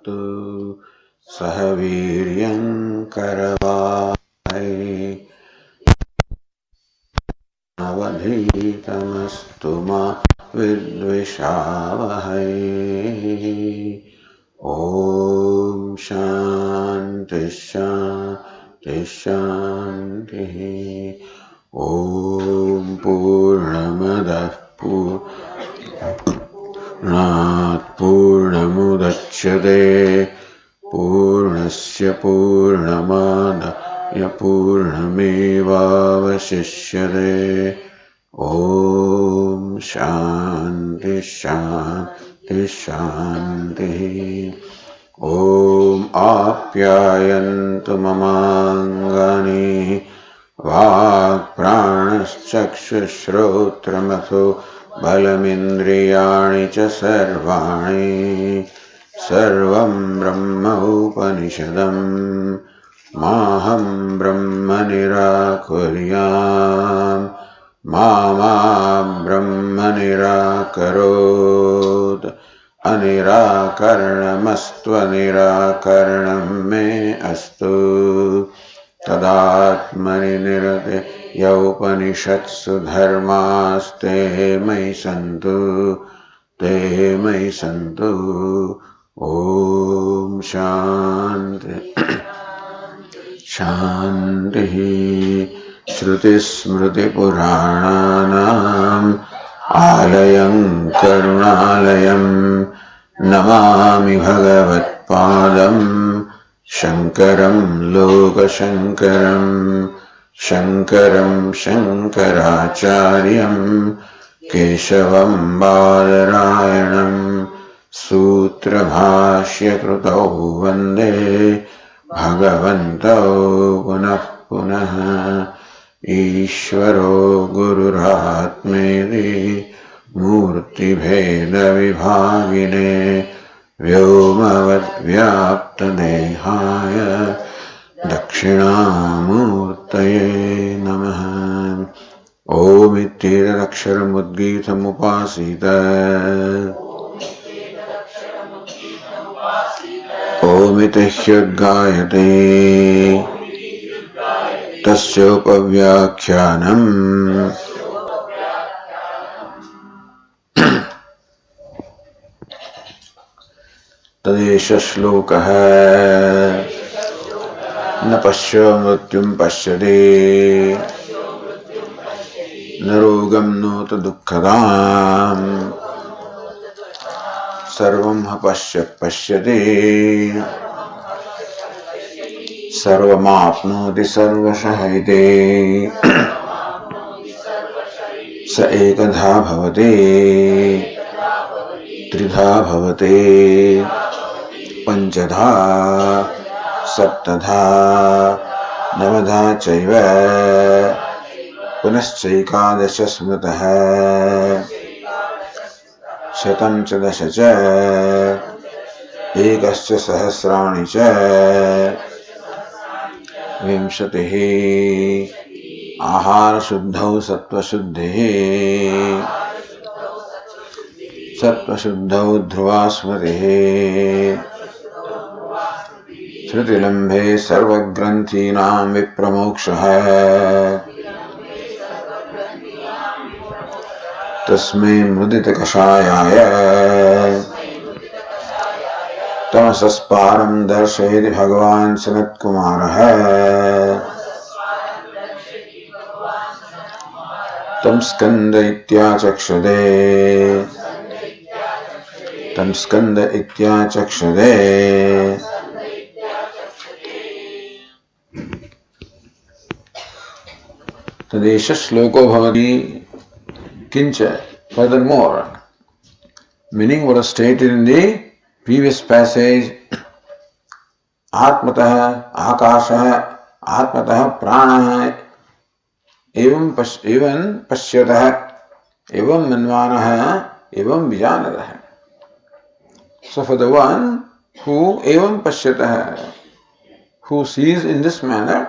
भुनक्तु सह वीर्यं करवावहै नवधीतमस्तु मा विद्विषावहै। ओम शांति शांति शांति। ओम पूर्णमदः पूर्णात् पूर्णमुदच्यते पूर्णस्य पूर्णमादाय पूर्णमेवावशिष्यते। ओम शांति शांति शांति। ओम आप्यायन्तु ममाङ्गानि वाक्प्राणश्चक्षुश्रोत्रमथो बलमिन्द्रियाणि च सर्वाणि सर्वं ब्रह्म उपनिषदं माहं ब्रह्म निराकुर्याम् मा ब्रह्म निराकरोत्। अनिराकरणमस्त्वनिराकरणं मे अस्तु। तदात्मनि निरते यौपनिषत्सु धर्मास्ते मयि सन्तु ते मयि सन्तु। ओम शांति शांति। श्रुतिस्मृतिपुराणानाम् आलयं करुणालयं नमामि भगवत्पादं शङ्करं लोकशङ्करं शङ्करं शङ्कराचार्यं केशवं बादरायणं सूत्रभाष्यकृतौ वन्दे भगवन्तौ पुनः पुनः। ईश्वरो गुरुरात्मेति मूर्तिभेदविभागिने व्योमवद्व्याप्तदेहाय दक्षिणामूर्तये नमः। ओमित्येतदक्षरमुद्गीतमुपासीत ओमिति ह्युद्गायते तस्योपव्याख्यानम् तदेष श्लोकः न पश्यो मृत्युं पश्यति न रोगं नोत दुःखदाम् सर्वं ह पश्यति सर्वमाप्नोति सर्वशः इति स एकधा भवति त्रिधा भवति पंचधा सप्तधा नवधा चैव पुनश्चैकादश स्मृतः शतं च दश च एकश्च सहस्राणि च विंशतिः आहारशुद्धौ सत्त्वशुद्धिः सत्त्वशुद्धौ ध्रुवा स्मृतिः श्रुतिलम्भे सर्वग्रन्थीनां विप्रमोक्षः तस्मै मुदितकषायाय तमसस्पारं दर्शयति भगवान् सनत्कुमारः तं स्कन्द इत्याचक्षते तं स्कन्द इत्याचक्षते। तदेष श्लोको भवति किंच। Furthermore, meaning what was stated in the previous passage, आत्मतः आकाशः आत्मतः प्राणः एवं पश्यतः एवं मन्वानः एवं विजानतः. So for the one who evam pashyatah, who sees in this manner,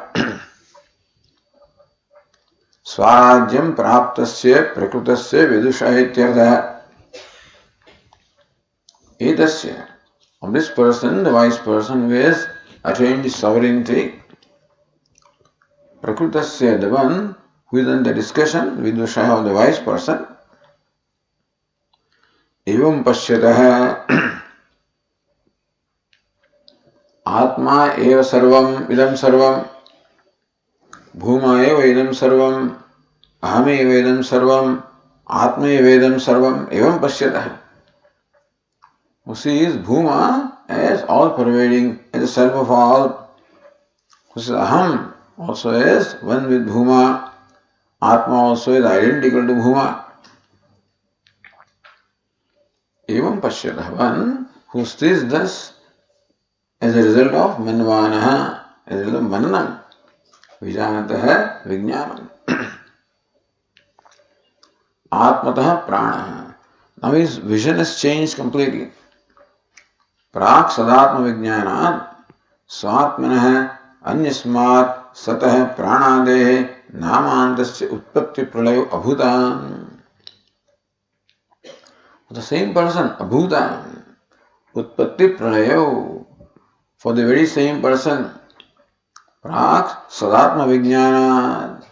स्वराज्यं प्राप्तस्य प्रकृतस्य विदुषः इत्यर्थः. एतस्य of this person, the wise person who has attained the sovereignty. Prakrutasya, the one who is in the discussion with Vishaya of the wise person. Evam pashyatah Atma eva sarvam idam sarvam Bhuma eva idam sarvam Aham eva idam sarvam Atma eva idam sarvam evam pashyatah. Who sees Bhuma as all pervading, as the self of all. Who says Aham also is one with Bhuma. Atma also is identical to Bhuma. Evam pashyatah, one who sees thus as a result of manvanaha, as a result of mananam, vijanatah vijnanam. Atmatah pranaha. Now his vision has changed completely. Prak sadatma vijnanat swatmanah anyasmat satah pranadehe namantasya utpatti pralayo abhutan. The same person, abhutan, utpatti pralayo, for the very same person, prak sadatma vijnanat,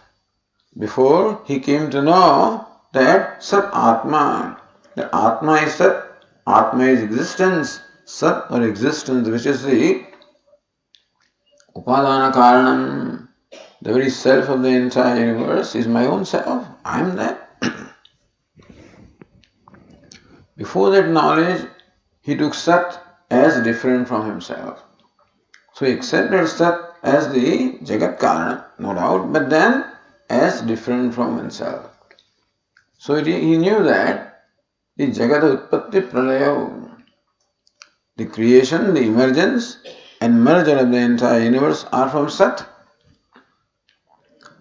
before he came to know that Sat Atma, that Atma is Sat, Atma is existence, Sat or existence, which is the Upadana Karanam, the very self of the entire universe, is my own self. I am that. Before that knowledge, he took Sat as different from himself. So he accepted Sat as the Jagat Karana, no doubt, but then as different from himself. So he knew that the Jagat Utpatti Pralaya, the creation, the emergence and merger of the entire universe are from Sat,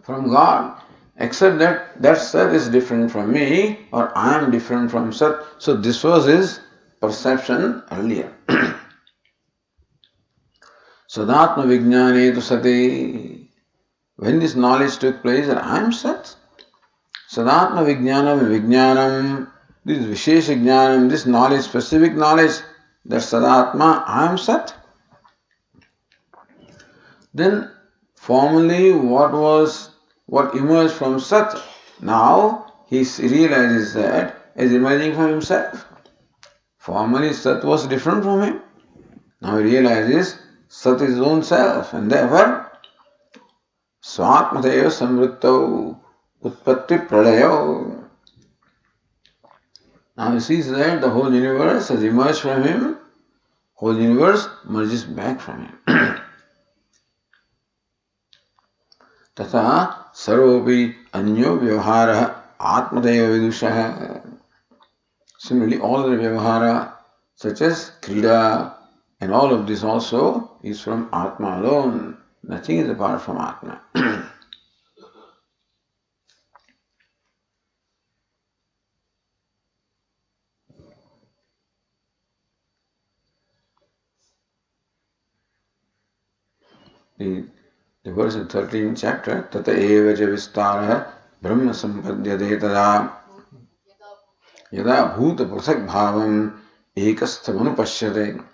from God, except that that Sat is different from me or I am different from Sat. So this was his perception earlier. Sadatma Vijnane tu Sati. When this knowledge took place that I am Sat, Sadatma Vijnanam, this Vishesha Jnanam, this knowledge, specific knowledge, that Sadatma, I am Sat. Then formerly what emerged from Sat, now he realizes that as emerging from himself. Formerly Sat was different from him. Now he realizes Sat is his own self, and therefore Swatmataya samvrittau utpatti pralayo. Now he sees that the whole universe has emerged from him, whole universe merges back from him. Tata sarvopi anyo vyavahara atmadaya vidushaha. Similarly, all the vyavahara, such as krida, and all of this also is from Atma alone. Nothing is apart from Atma. The verse in 13th chapter, Tata eva ja vistara brahma sampadyate tada yada bhuta prasak bhavam ekastha manupashyate.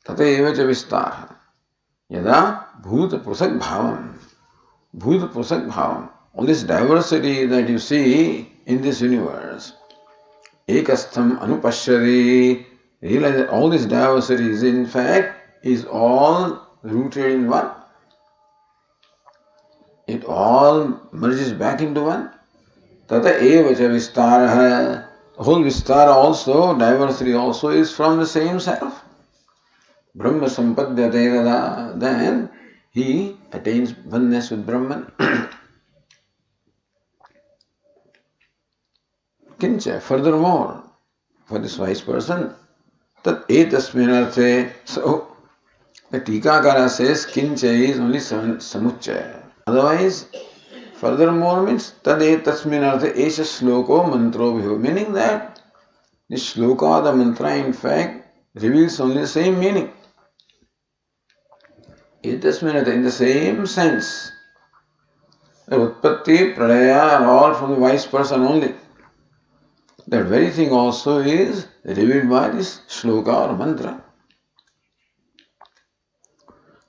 Tata eva ja vistara yada bhuta prasak bhavam. Bhuta prasak bhavam. All this diversity that you see in this universe, ekastham anupashyate, realize that all this diversity is in fact is all rooted in one. It all merges back into one. Tata eva cha vistara. The whole vistara also, diversity also is from the same self. Brahma sampadyate tada. Then he attains oneness with Brahman. Kincha, furthermore, for this wise person, tat etasmin arthe. So the Tikakara says kincha is only samuchaya. Otherwise, furthermore means tade tasmin arthe esha sloko mantro bhiho. Meaning that the shloka, the mantra, in fact, reveals only the same meaning. Etasmin arthe, in the same sense. The utpatti, pralaya are all from the wise person only. that very thing also is revealed by this shloka or mantra.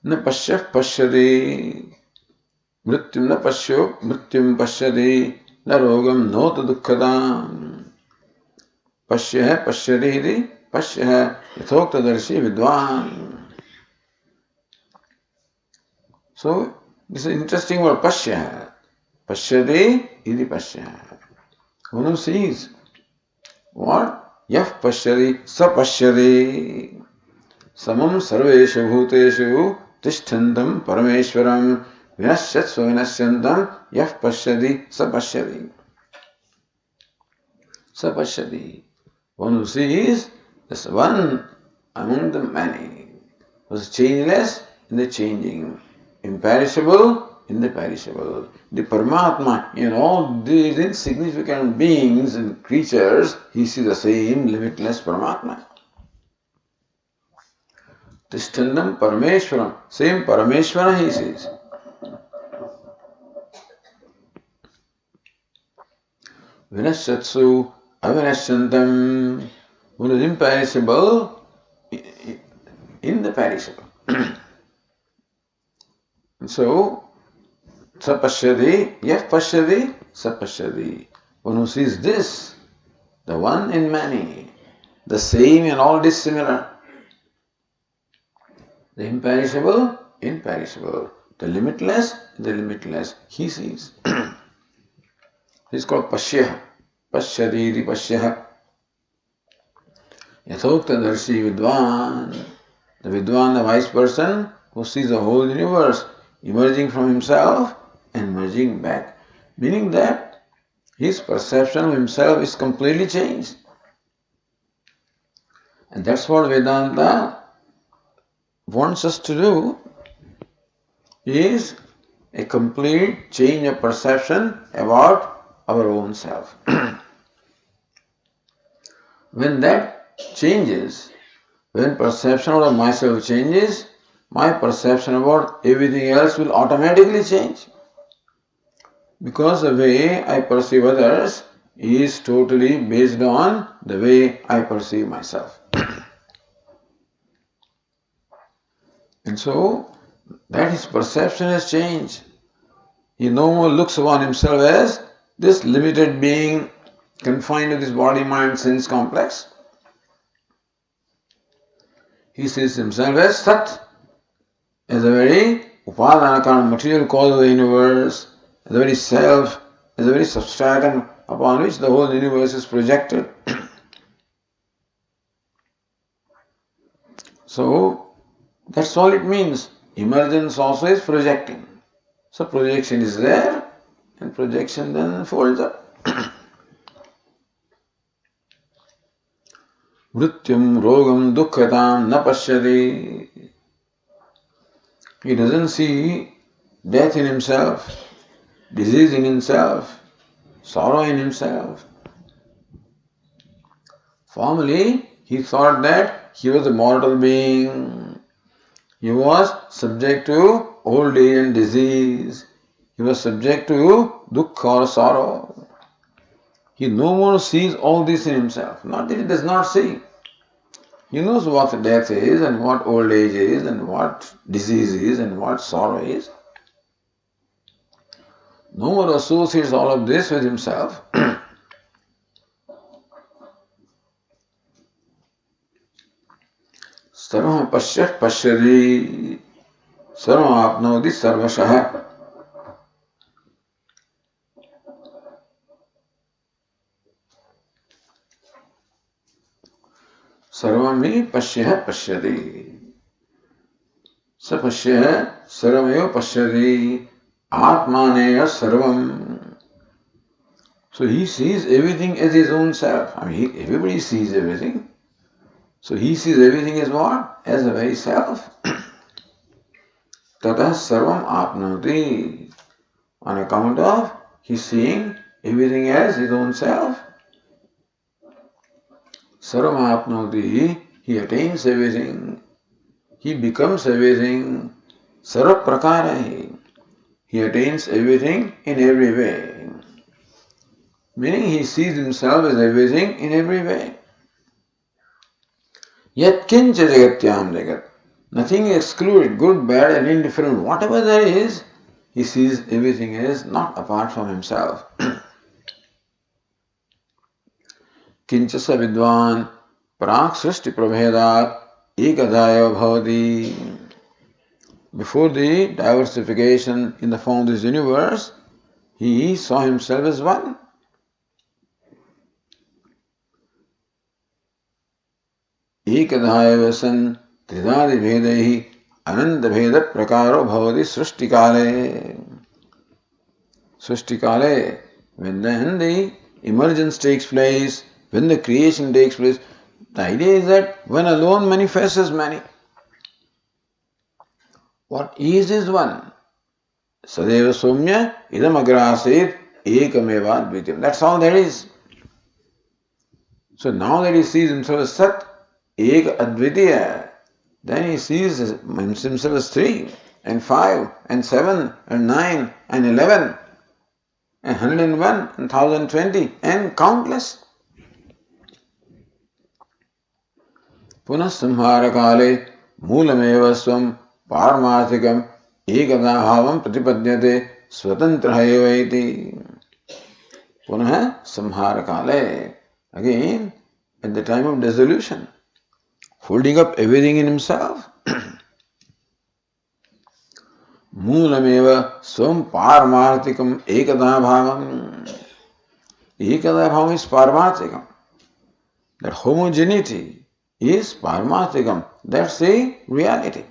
Na pashyah pashyati mrityum na pashyo mrityum pashyati na rogam nota dukkhadam. Pashyah pashyati iti pashyah yathokthadarshi vidwan. So, this is an interesting word, pashyah. Pashyati iti pashyah. One who sees what? Yah pashyati sa pashyati. Samam sarveshu bhuteshu tishthantam parameshwaram vinasyatsva vinasyantam yah pashyati sa pashyati. Sa pashyati. One who sees this one among the many, who is changeless in the changing, imperishable in the perishable. The Paramatma in all these insignificant beings and creatures, he sees the same limitless Paramatma. Tishtandam Parameshwaram, same Parameshwara he sees. Vinashatsu Avinashyantam, who is imperishable in the perishable. So, sapashyati, yah pashyati, sapashyati. One who sees this, the one in many, the same and all dissimilar, the imperishable, imperishable, the limitless, he sees. This is called pashyah, pashyati iti pashyah. Yathokthadarshi vidwan, the vidwan, the wise person who sees the whole universe emerging from himself and merging back, meaning that his perception of himself is completely changed. And that's what Vedanta wants us to do, is a complete change of perception about our own self. When that changes, when perception of myself changes, my perception about everything else will automatically change. Because the way I perceive others is totally based on the way I perceive myself. And so, that his perception has changed. He no more looks upon himself as this limited being confined to this body, mind, sense complex. He sees himself as Sat, as a very upadana, material cause of the universe, as a very self, as a very substratum upon which the whole universe is projected. So, that's all it means. Emergence also is projecting. So projection is there, and projection then folds up. Mrityum rogam dukkhatam na pashyati. He doesn't see death in himself, disease in himself, sorrow in himself. Formerly, he thought that he was a mortal being. He was subject to old age and disease. He was subject to dukkha or sorrow. He no more sees all this in himself. Not that he does not see. He knows what death is and what old age is and what disease is and what sorrow is. No more associates all of this with himself. Sarvam pashyat pashyati sarvam apnoti sarvashah. Sarvami pashyah pashyati. Sapashyah sarvamayo pashyati atmaneya sarvam. So he sees everything as his own self. Everybody sees everything. So he sees everything as what? As the very self. Tata sarvam apnoti. On account of his seeing everything as his own self. Sarvam apnoti. He attains everything. He becomes everything. Sarva prakara. He attains everything in every way. Meaning he sees himself as everything in every way. Yet kincha jagatyam jagat. Nothing is excluded, good, bad, and indifferent. Whatever there is, he sees everything as not apart from himself. Kincha sa vidwan prak srishti prabhedat ekadaya bhavati. Before the diversification in the form of this universe, he saw himself as one. एकधाय सन त्रिदादि भेदैहि अनंत भेद प्रकारो भवति सृष्टि काले. Srishti kale, when then the emergence takes place, when the creation takes place, the idea is that one alone manifests as many. What is one. Sadeva Somya idam agrasit ekameva dvityam. That's all there is. So now that he sees himself as Sat, Ek Advitiya, then he sees himself as 3 and 5 and 7 and 9 and 11 and 101 and 1020 and countless. Punah samhara kale moolameva svam parmarthikam ekada bhavam pratipadyate swatantra evaiti. Punah samhara kale, again at the time of dissolution, folding up everything in himself. Moolameva swam parmarthikam ekada bhavam. Ekada bhavam is parmarthikam. That homogeneity is parmarthikam. That's the reality.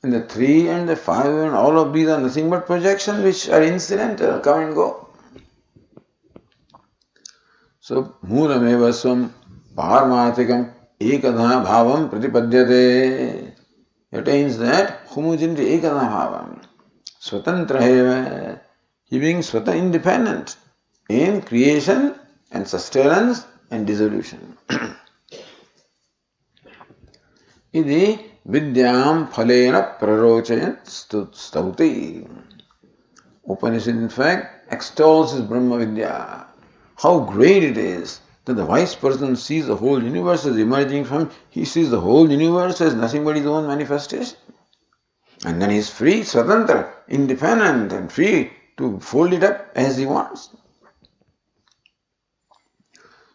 And the 3 and the 5 and all of these are nothing but projections which are incidental, come and go. So, moolameva swam parmarthikam ekada bhavam pratipadyate. It attains that homogeneity ekada bhavam. Swatantra eva. He being swata independent in creation and sustenance and dissolution. Idi vidyam phalena prarochayan stauti. Upanishad in fact extols his Brahma Vidya. How great it is that the wise person sees the whole universe as emerging from him. He sees the whole universe as nothing but his own manifestation. And then he is free, swatantra, independent and free to fold it up as he wants.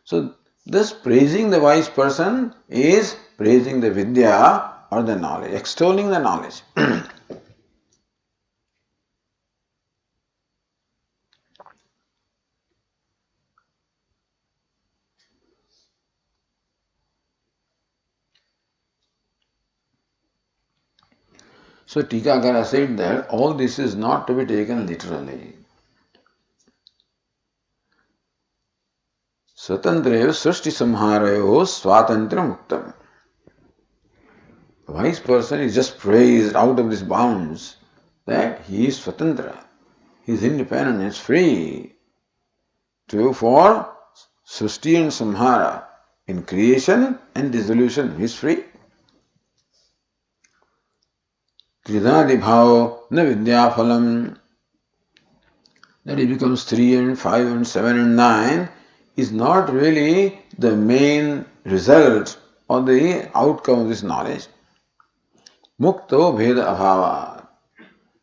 So this praising the wise person is praising the Vidya or the knowledge, extolling the knowledge. So Tikakara said that all this is not to be taken literally. Swatantrev srishti samharayo swatantra muktam. The wise person is just praised out of his bounds that he is swatantra, he is independent, he is free for srishti and samhara. In creation and dissolution, he is free. Tridadi bhava na vidya phalam. That he becomes 3 and 5 and 7 and 9 is not really the main result or the outcome of this knowledge. Mukto bheda abhava.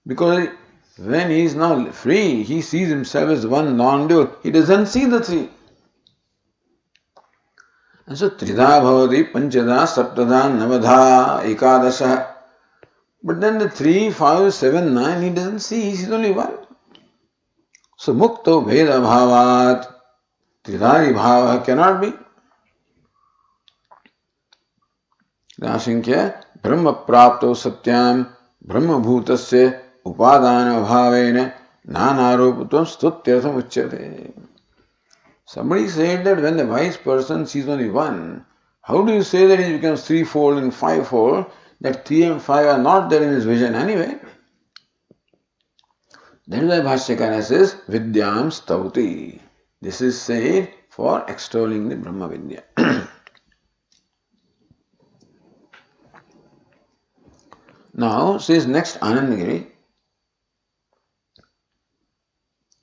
Because when he is now free, he sees himself as one non-dual. He doesn't see the 3. And so Trida bhavati panchada saptada navadha ekadasha. But then the 3, 5, 7, 9 he doesn't see, he sees only one. So mukto bheda bhavat tridhari bhava cannot be. Rashinkya brahma prapto satyam brahma bhutasya upadana bhavena nanarupatvam stutyartham uchyate. Somebody said that when the wise person sees only one, how do you say that he becomes 3-fold and 5-fold? That 3 and 5 are not there in his vision anyway. That is why Bhashyakara says, Vidyam Stauti. This is said for extolling the Brahma Vidya. Now says next Anandagiri,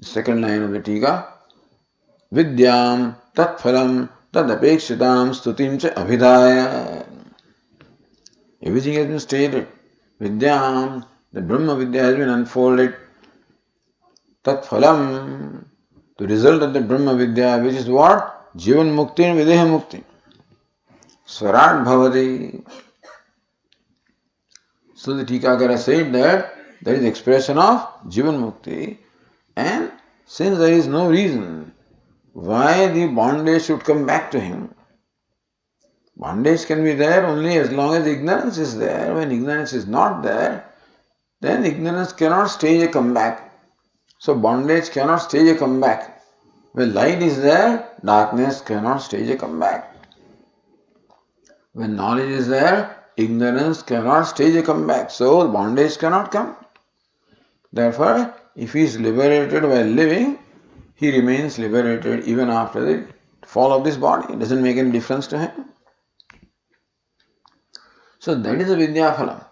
second line of the Tika. vidyam tatphalam tadapekshitam stutim cha abhidaya. Everything has been stated. Vidyam, the Brahma Vidya has been unfolded. Tatphalam, the result of the Brahma Vidya, which is what? Jivan Mukti and Videha Mukti. Swarat Bhavati. So the Tikakara said that there is expression of Jivan Mukti, and since there is no reason why the bondage should come back to him, bondage can be there only as long as ignorance is there. When ignorance is not there, then ignorance cannot stage a comeback. So bondage cannot stage a comeback. When light is there, darkness cannot stage a comeback. When knowledge is there, ignorance cannot stage a comeback. So bondage cannot come. Therefore, if he is liberated while living, he remains liberated even after the fall of this body. It doesn't make any difference to him. So that is the Vidya Phalam.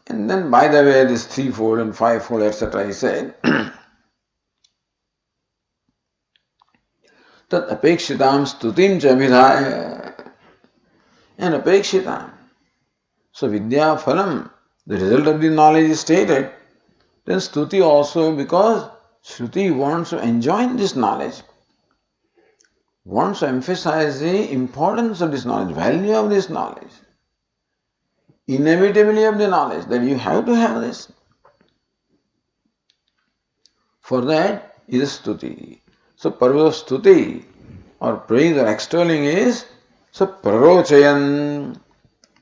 And then, by the way, this threefold and fivefold, etc., he said, Tat apekshitam stutim cha vidhaya. And apekshitam. So Vidya Phalam, the result of the knowledge is stated. Then stuti also, because Shruti wants to enjoin this knowledge, wants to emphasize the importance of this knowledge, value of this knowledge, inevitability of the knowledge, that you have to have this. For that is stuti. So parva stuti or praise or extolling is so prarochayan,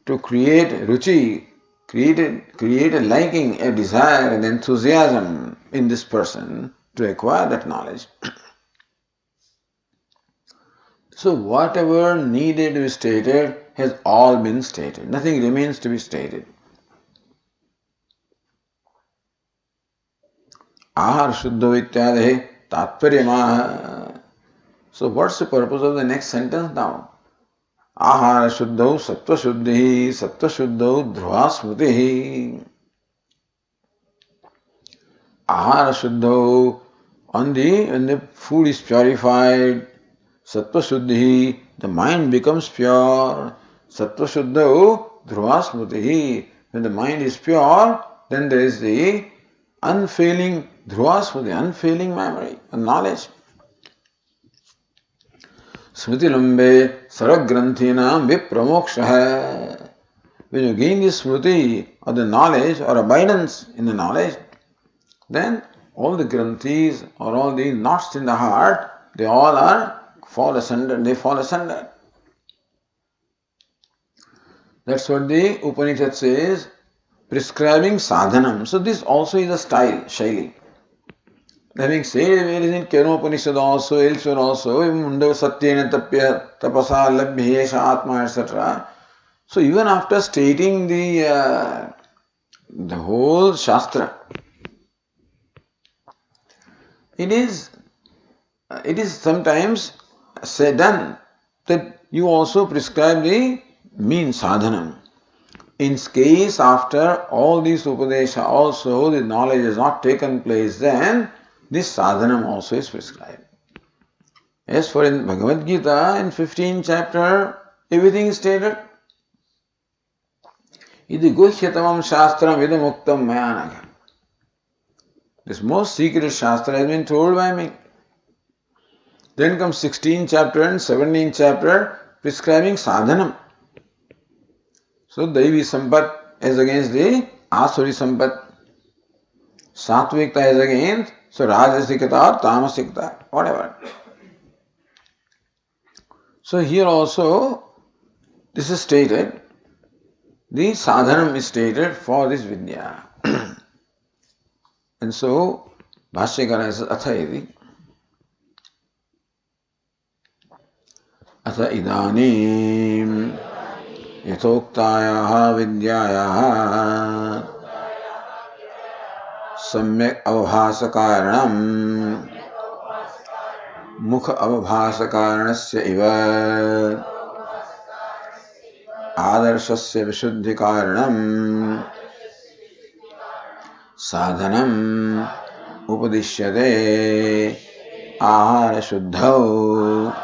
to create ruchi, create a liking, a desire, an enthusiasm in this person to acquire that knowledge. So whatever needed to be stated has all been stated. Nothing remains to be stated. Ahar Shuddha Vityadahe Tatparyamaha. So what's the purpose of the next sentence now? Ahara Shuddhau Sattva Shuddhi Sattva Shuddhau Dhruva Smritihi. Ahara Shuddhau, when the food is purified, Sattva Shuddhi, the mind becomes pure. Sattva Shuddhau Dhruva Smritihi. When the mind is pure, then there is the unfailing Dhruva Smriti, unfailing memory and knowledge. Smriti Lambe Saragranthina Vipramoksha. When you gain this Smriti or the knowledge or abidance in the knowledge, then all the granthis or all the knots in the heart, they all fall asunder. That's what the Upanishad says, prescribing sadhanam. So this also is a style, shaili. Having said it is in Kenopanishad also, elsewhere also, Mundava Satyena Tapya Tapasa Labhyesha Atma, etc. So even after stating the whole Shastra, it is sometimes done that you also prescribe the mean sadhanam. In case after all these upadesha also the knowledge has not taken place, then this sadhanam also is prescribed. As for in Bhagavad Gita, in 15th chapter, everything is stated. Idi guhyatamam shastram vidamuktam mayanaga. This most secret shastra has been told by me. Then comes 16th chapter and 17th chapter prescribing sadhanam. So Daivi Sampat is against the Asuri Sampat. Satvikta is against, so Rajasikata or Tamasikta, whatever. So here also, this is stated, the sadhanam is stated for this vidya. And so, Bhashyakara says, Atha iti. Atha idanim yathoktaya vidyaya सम्यक् अवभासकारणं मुख अवभासकारणस्य इव आदर्शस्य विशुद्धिकारणं साधनम् उपदिश्यते ahara shuddhau.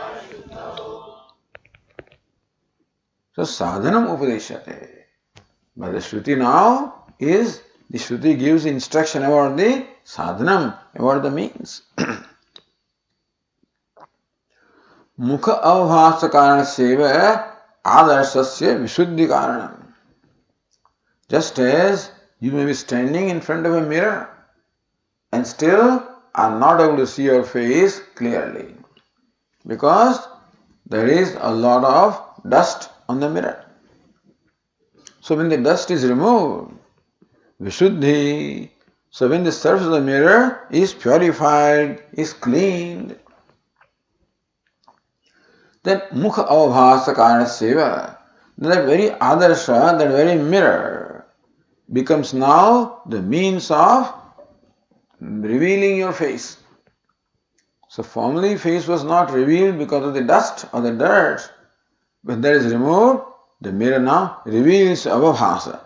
So sadhanam upadeshyate. But the Shruti now is, the Shruti gives instruction about the sadhanam, about the means. Mukha avbhasa karanasya adarshasya visuddhi karanam. Just as you may be standing in front of a mirror and still are not able to see your face clearly because there is a lot of dust on the mirror. So when the dust is removed, Vishuddhi, so when the surface of the mirror is purified, is cleaned, then Mukha Avabhasa Karanasya, that very Adarsha, that very mirror, becomes now the means of revealing your face. So formerly face was not revealed because of the dust or the dirt. When that is removed, the mirror now reveals Avabhasa.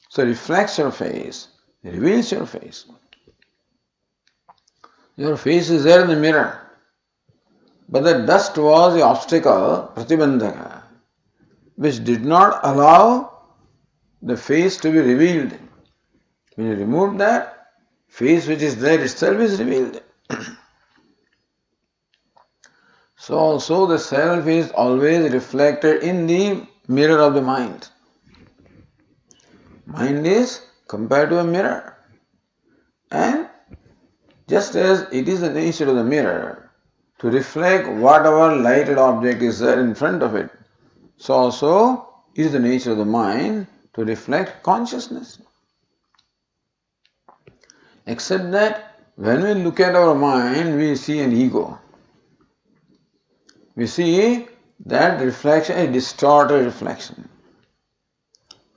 So reflects your face, reveals your face. Your face is there in the mirror. But the dust was the obstacle, pratibandhaka, which did not allow the face to be revealed. When you remove that, face which is there itself is revealed. So also the self is always reflected in the mirror of the mind. Mind is compared to a mirror. And just as it is the nature of the mirror to reflect whatever lighted object is there in front of it, so also is the nature of the mind to reflect consciousness. Except that when we look at our mind, we see an ego. We see that reflection, a distorted reflection.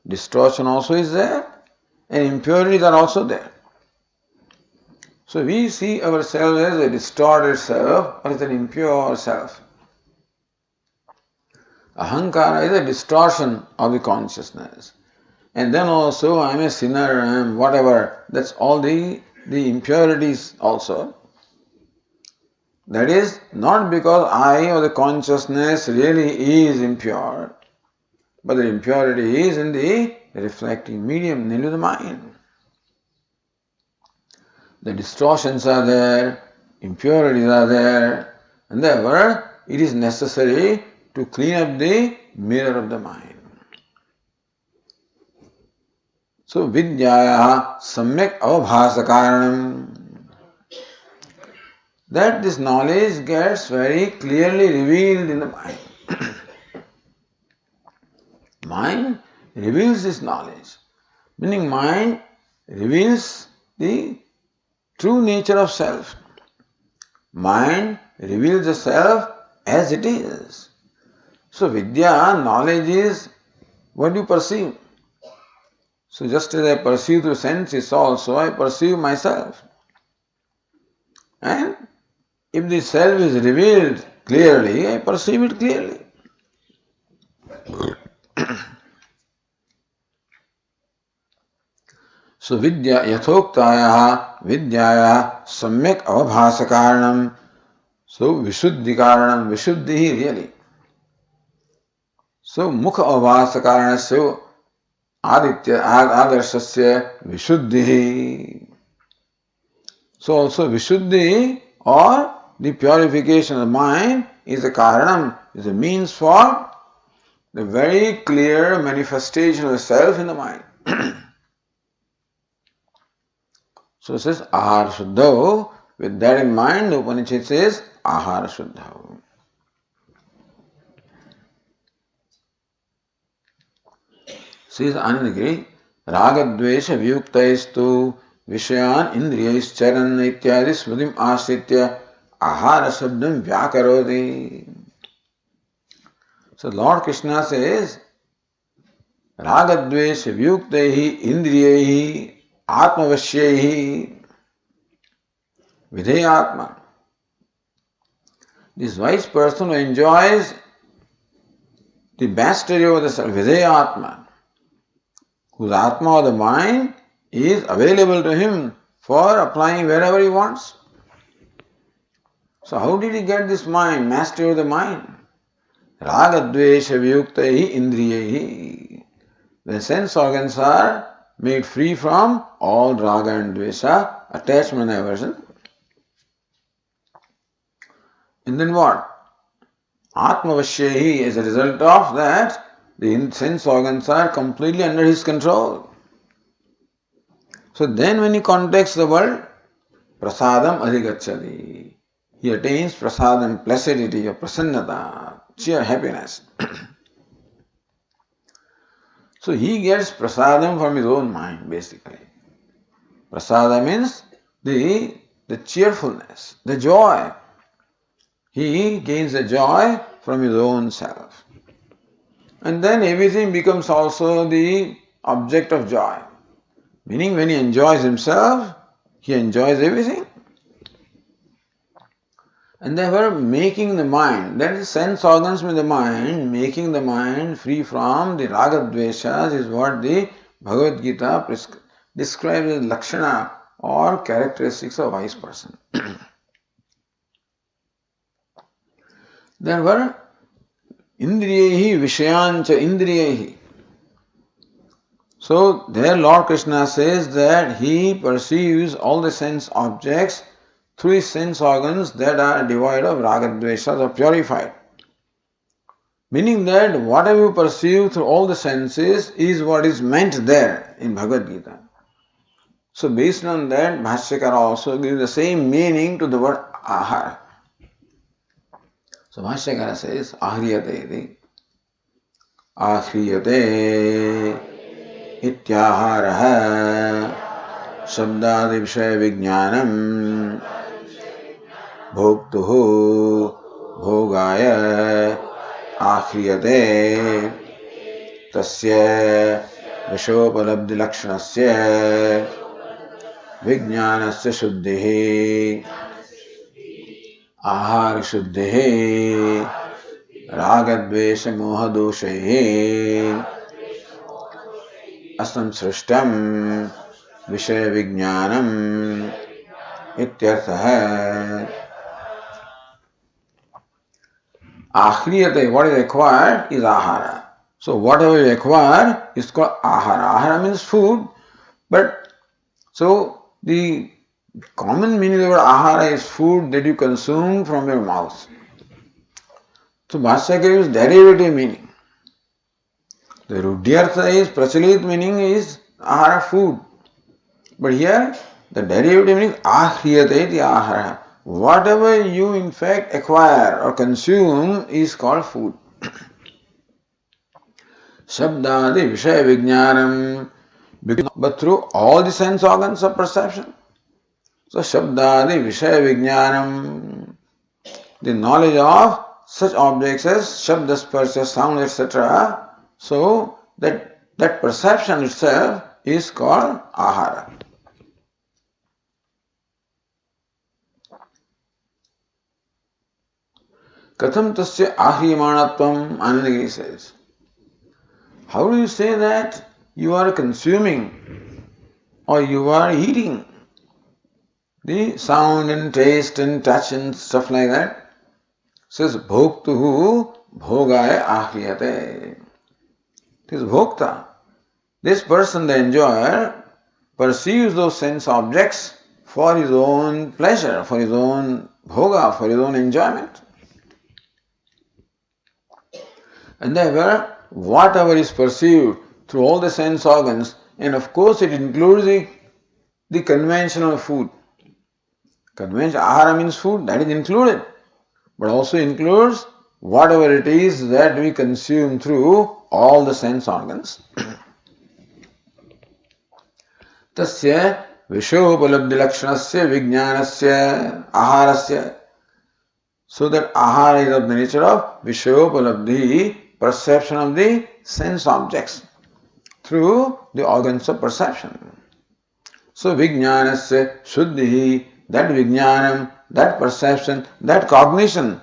Distortion also is there, and impurities are also there. So we see ourselves as a distorted self or as an impure self. Ahankara is a distortion of the consciousness. And then also I am a sinner, I am whatever, that's all the impurities also. That is not because I or the consciousness really is impure, but the impurity is in the reflecting medium, namely the mind. The distortions are there, impurities are there, and therefore it is necessary to clean up the mirror of the mind. So vidyaya samyak avabhasa karanam, that this knowledge gets very clearly revealed in the mind. Mind reveals this knowledge, meaning mind reveals the true nature of self. Mind reveals the self as it is. So vidya, knowledge is what you perceive. So just as I perceive through senses also, I perceive myself. And if the self is revealed clearly, I perceive it clearly. So vidya yathoktaya vidyaya samyak avabhasa karanam. So vishuddhi karanam, vishuddhi really. So mukha avabhasa karanasya aditya adarshasya vishuddhi. So also vishuddhi or the purification of the mind is the karanam, is a means for the very clear manifestation of the self in the mind. So it says ahara shuddha. With that in mind, the Upanishad says ahara shuddha. Says Anandagiri, ragadvesha vyuktaistu vishayan indriyaischarana ityadi smritim asritya ahara shabdam vyakaroti. So Lord Krishna says, ragadvesha vyuktaihi indriyaihi atmavashyehi videyatma. This wise person who enjoys the mastery over the self, videyatma, whose atma or the mind is available to him for applying wherever he wants. So how did he get this mind, mastery of the mind? Ragadvesha viyuktahi indriyahi. The sense organs are made free from all raga and dvesha, attachment and aversion. And then what? Atmavashyahi, as a result of that, the sense organs are completely under his control. So then when he contacts the world, prasadam adhigacchati. He attains prasadam, placidity or prasannata, cheer, happiness. So he gets prasadam from his own mind, basically. Prasada means the cheerfulness, the joy. He gains the joy from his own self. And then everything becomes also the object of joy. Meaning when he enjoys himself, he enjoys everything. And therefore making the mind, that is sense organs with the mind, making the mind free from the raga dveshas is what the Bhagavad Gita describes as lakshana or characteristics of a wise person. Therefore, indriyehi vishayancha indriyehi. So there Lord Krishna says that he perceives all the sense objects through his sense organs that are devoid of raga dveshas or purified. Meaning that whatever you perceive through all the senses is what is meant there in Bhagavad Gita. So based on that, Bhashyakara also gives the same meaning to the word ahara. So Bhashyakara says, ahriyate ahriyate ityaharaha shabdadi vishaya vijnanam bhoktuhu bhogaya आख्रियते तस्य विषयोपलब्धि लक्षणस्य विज्ञानस्य शुद्धिः आहार शुद्धिः रागद्वेष मोहदोषैः असंसृष्टं विषय विज्ञानम् इत्यर्थः. Akhriyate, what is acquired is ahara. So whatever you acquire is called ahara. Ahara means food, but so the common meaning of the word ahara is food that you consume from your mouth. So Bhashyakara gives derivative meaning. The Rudyartha is prachalit meaning is ahara, food. But here the derivative meaning akhriyate the ahara. Whatever you in fact acquire or consume is called food. Shabdadi Vishaya Vijnanam, but through all the sense organs of perception. So Shabdadi Vishaya Vijnanam, the knowledge of such objects as Shabda, Sparsha, sound, etc. So that perception itself is called ahara. Katham tasya ahriyamanatvam, Anandagiri says. How do you say that you are consuming or you are eating the sound and taste and touch and stuff like that? Says bhoktuhu bhogaya ahriyate. This bhokta, this person, the enjoyer, perceives those sense objects for his own pleasure, for his own bhoga, for his own enjoyment. And therefore, whatever is perceived through all the sense organs, and of course it includes the conventional food. Conventional ahara means food, that is included. But also includes whatever it is that we consume through all the sense organs. Tasya vishayopalabdhi lakshanasya vijnanasya aharasya. So that ahara is of the nature of vishayopalabdhi, perception of the sense objects through the organs of perception. So vijnanasya shuddhi, that vijnanam, that perception, that cognition,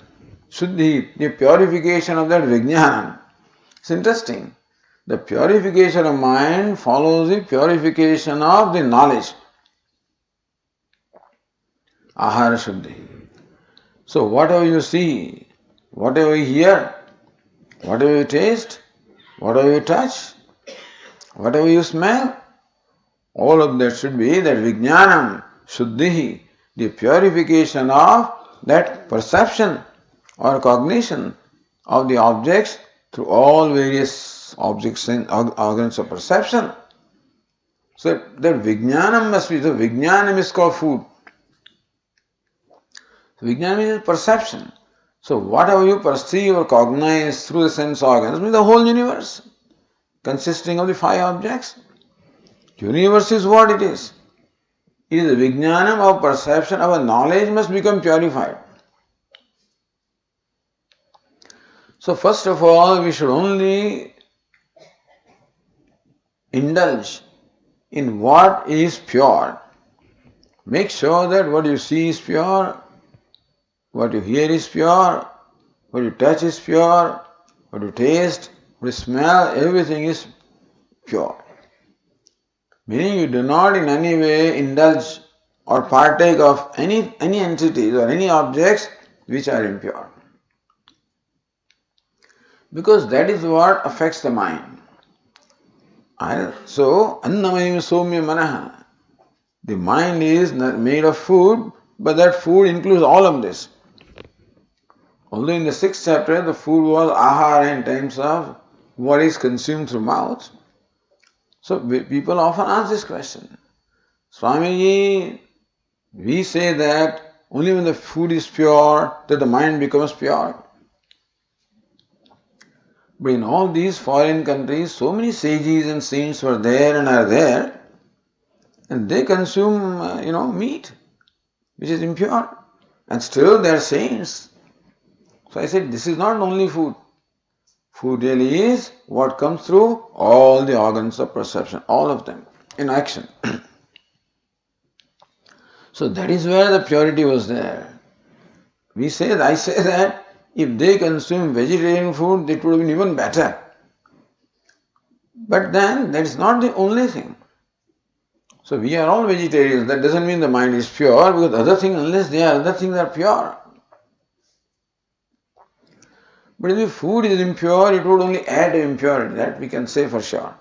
shuddhi, the purification of that vijnanam. It's interesting. The purification of mind follows the purification of the knowledge. Ahara shuddhi. So whatever you see, whatever you hear, whatever you taste, whatever you touch, whatever you smell, all of that should be that vijnanam, shuddhi, the purification of that perception or cognition of the objects through all various objects and organs of perception. So that vijnanam must be, the vijnanam is called food. Vijnanam is perception. So whatever you perceive or cognize through the sense organs means the whole universe, consisting of the five objects. Universe is what it is. It is the vijnanam of perception, our knowledge must become purified. So first of all, we should only indulge in what is pure. Make sure that what you see is pure, what you hear is pure, what you touch is pure, what you taste, what you smell, everything is pure. Meaning you do not in any way indulge or partake of any entities or any objects which are impure. Because that is what affects the mind. So, annamayam somya manaha. The mind is made of food, but that food includes all of this. Although in the 6th chapter the food was ahara in terms of what is consumed through mouth. So people often ask this question. Swamiji, we say that only when the food is pure that the mind becomes pure. But in all these foreign countries, so many sages and saints were there and are there, and they consume, meat, which is impure, and still they are saints. So I said, this is not only food. Food really is what comes through all the organs of perception, all of them, in action. So that is where the purity was there. I say that if they consume vegetarian food, it would have been even better. But then that is not the only thing. So we are all vegetarians. That doesn't mean the mind is pure, because unless they are other things are pure. But if the food is impure, it would only add to impurity. That we can say for sure.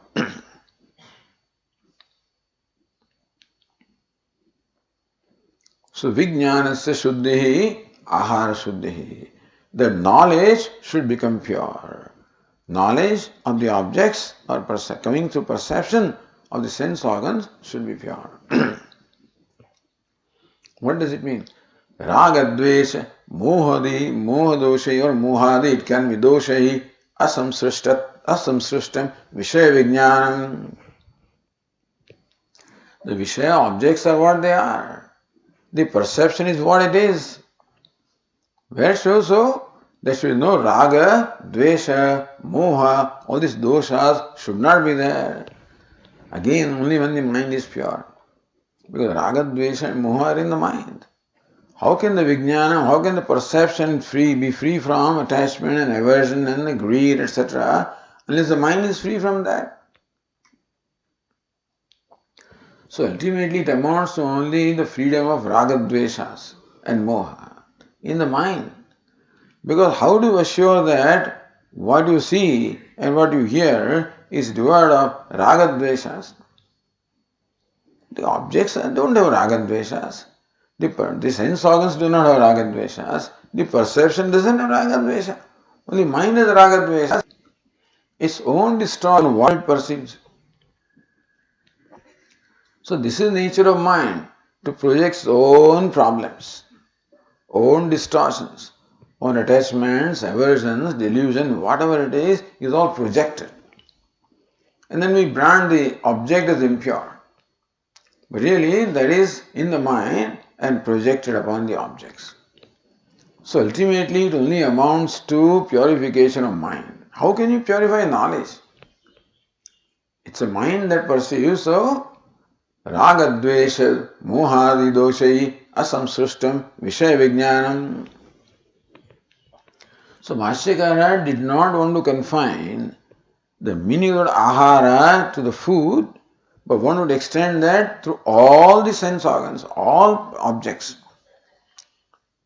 So vijnanasya shuddhi, ahara shuddhi. The knowledge should become pure. Knowledge of the objects or coming through perception of the sense organs should be pure. What does it mean? Raga, dvesha, mohadosha or mohadi, it can be doshahi, asamsrishtam, vishaya vijnanam. The vishaya objects are what they are. The perception is what it is. Where so? There should be no raga, dvesha, moha, all these doshas should not be there. Again, only when the mind is pure. Because raga, dvesha and moha are in the mind. How can the vijnana, how can the perception be free from attachment and aversion and greed, etc., unless the mind is free from that? So ultimately it amounts to only the freedom of raga, dveshas and moha in the mind. Because how do you assure that what you see and what you hear is devoid of raga, dveshas? The objects don't have raga, dveshas. The sense organs do not have raga, dveshas. The perception doesn't have raga, dvesha. Only mind has raga, dveshas. Its own distortion of what it perceives. So this is the nature of mind, to project its own problems, own distortions, own attachments, aversions, delusion, whatever it is all projected. And then we brand the object as impure. But really that is in the mind and projected upon the objects. So ultimately it only amounts to purification of mind. How can you purify knowledge? It's a mind that perceives, so raga, dvesha, mohadi, doshai, asamsrishtam, vishaya vijnanam. So Bhashyakara did not want to confine the meaning of ahara to the food, but one would extend that through all the sense organs, all objects.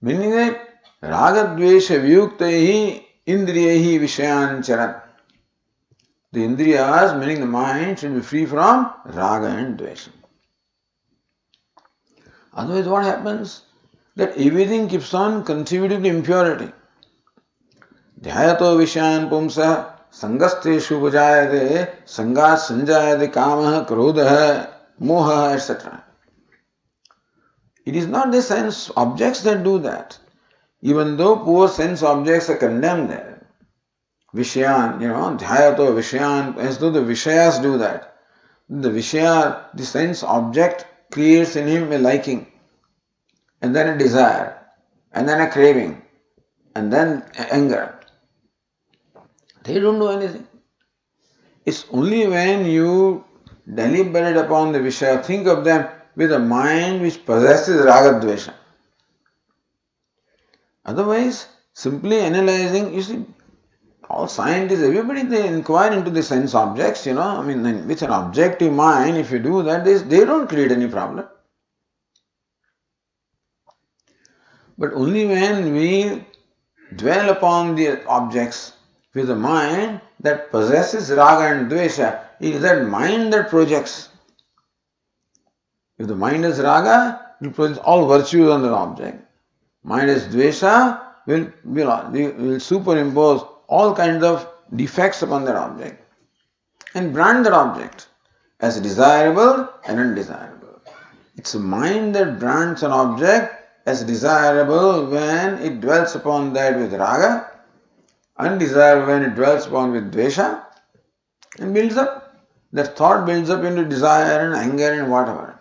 Meaning that Ragadvesha vyuktaihi indriyahi vishayancharat. The indriyas, meaning the mind, should be free from raga and dvesha. Otherwise, what happens? That everything keeps on contributing to impurity. Dhyayato vishayan pumsa sangasteshu vajayate sangat sanjayate kamah krodha moha etc. It is not the sense objects that do that. Even though poor sense objects are condemned there. Vishayan, dhyayato vishayan, as though the vishayas do that. The vishaya, the sense object, creates in him a liking, and then a desire, and then a craving, and then anger. They don't do anything. It's only when you deliberate upon the vishaya, think of them with a mind which possesses ragadvesha. Otherwise, simply analyzing, you see, all scientists, everybody, they inquire into the sense objects, with an objective mind, if you do that, they don't create any problem. But only when we dwell upon the objects with a mind that possesses raga and dvesha, it is that mind that projects. If the mind is raga, it will project all virtues on the object. Mind is dvesha, will superimpose all kinds of defects upon that object and brand that object as desirable and undesirable. It's a mind that brands an object as desirable when it dwells upon that with raga, undesirable when it dwells upon with dvesha, and builds up. That thought builds up into desire and anger and whatever.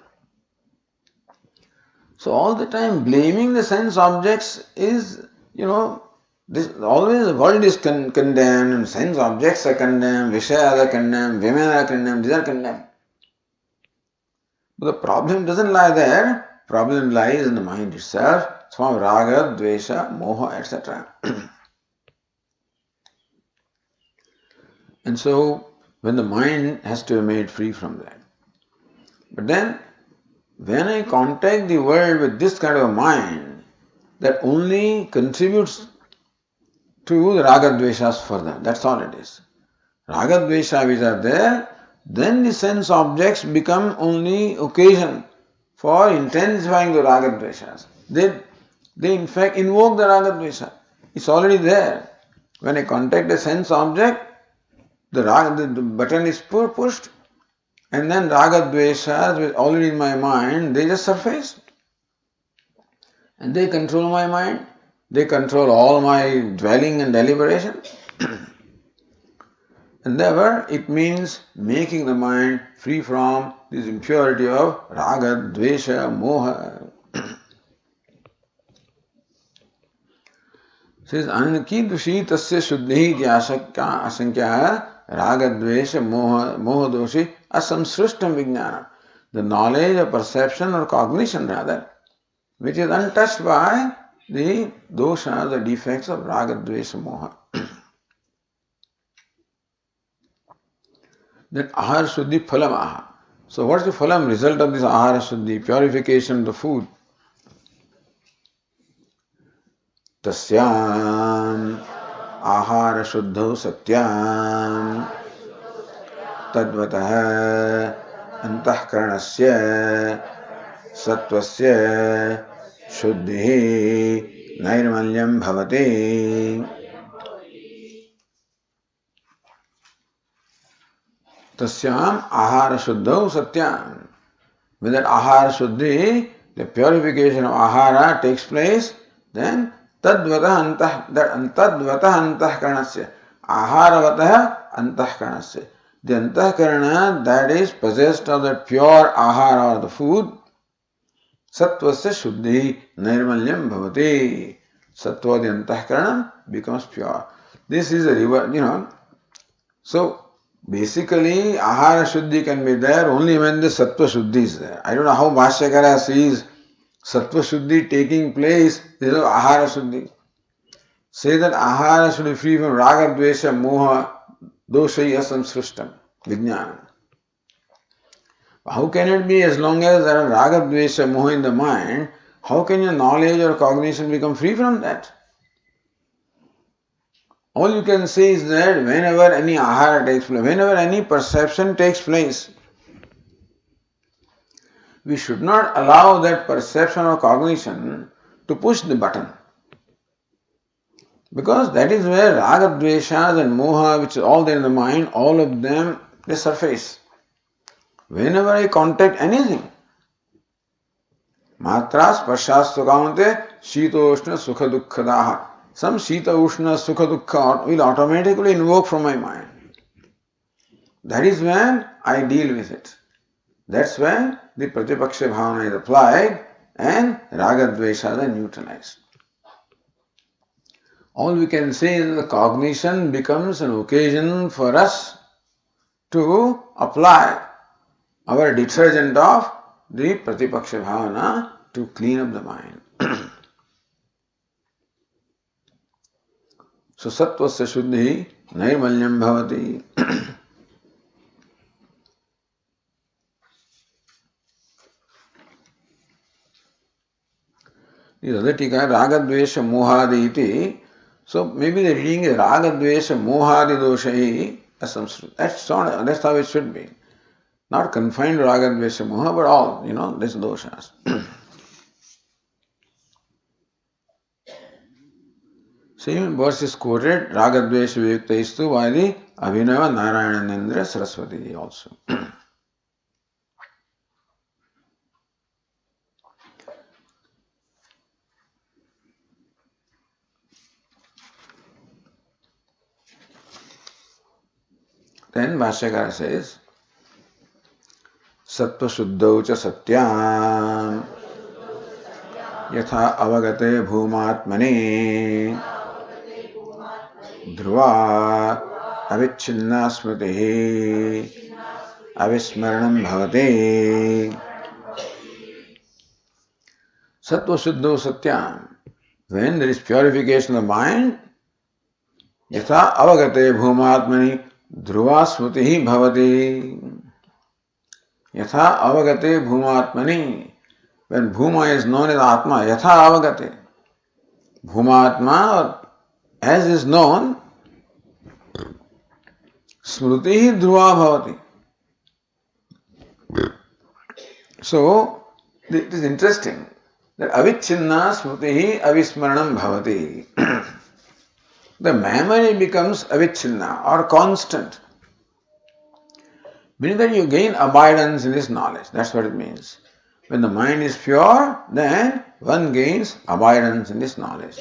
So all the time blaming the sense objects is, always the world is condemned, and sense objects are condemned, vishayas are condemned, women are condemned, these are condemned. But the problem doesn't lie there. Problem lies in the mind itself. It's from raga, dvesha, moha, etc. And so, when the mind has to be made free from that. But then, when I contact the world with this kind of a mind that only contributes to the raga dveshas further, that's all it is. Raga dvesha which are there, then the sense objects become only occasion for intensifying the raga dveshas. They in fact invoke the raga dvesha. It's already there. When I contact a sense object, the button is pushed, and then raga dveshas, which already in my mind, they just surface. And they control my mind. They control all my dwelling and deliberation. And therefore, it means making the mind free from this impurity of raga, dvesha, moha. Says, Anakidvashi tasya shuddhi asankya raga, dvesha, moha doshi asamsrishtam vijnana. The knowledge or perception or cognition rather, which is untouched by the dosha, the defects of raga, dvesha, moha. Then ahara shuddhi phalam aha. So what's the phalam, result of this ahara shuddhi, purification of the food? Tasyam ahara shuddhau satyam tadvatah antahkaranasya sattvasya shuddhi nairmalyam bhavati. Tasyam ahara shuddhau satyam. When that ahara shuddhi, the purification of ahara takes place, then tadvatah antahkaranasya. Aharavatah antahkaranasya. The antahkarana that is possessed of that pure ahara or the food, sattvasya shuddhi nairmalyam bhavati. Sattva, the antahkarana, becomes pure. This is a river, So, basically, ahara shuddhi can be there only when the sattva shuddhi is there. I don't know how Bhashyakara sees sattva shuddhi taking place, there is ahara shuddhi. Say that ahara should be free from raga, dvesha, moha, doshai asam srishtam, vijnana. How can it be as long as there are raga, dvesha, moha in the mind? How can your knowledge or cognition become free from that? All you can say is that whenever any ahara takes place, whenever any perception takes place, we should not allow that perception or cognition to push the button. Because that is where raga, dveshas and moha, which is all there in the mind, all of them, they surface. Whenever I contact anything, matra spashastu kamante shitoshna sukha dukkhadaha. Some shita ushna sukha dukkha will automatically invoke from my mind. That is when I deal with it. That's when the pratipaksha bhavana is applied and raga dveshas are neutralized. All we can say is the cognition becomes an occasion for us to apply our detergent of the pratipaksha bhavana to clean up the mind. So sattvasya shuddhi nirmalyam bhavati. The other tika raga dvesha mohadi iti. So maybe the reading is raga dvesha mohadi doshai as Sanskrit. That's how it should be. Not confined to raga dvesha moha, but all, these doshas. Same verse is quoted, raga dvesha viyuktaistu by the Abhinava Narayanandra Saraswati also. Then Bhashyakara says, Sattva Shuddhau cha Satyam Yatha Avagate Bhumatmani Dhruva Avichinna Smriti Avismaranam Bhavati. Sattva Shuddhau Satyam. When there is purification of mind, Yatha Avagate Bhumatmani Dhruva Smriti Bhavati. Yatha Avagate Bhumatmani. When Bhuma is known as Atma, Yatha Avagate. Bhumatma, as is known, Smriti Dhruva Bhavati. So, it is interesting that Avichinna Smriti Avismaranam Bhavati. The memory becomes avichinna or constant. Meaning that you gain abidance in this knowledge. That's what it means. When the mind is pure, then one gains abidance in this knowledge.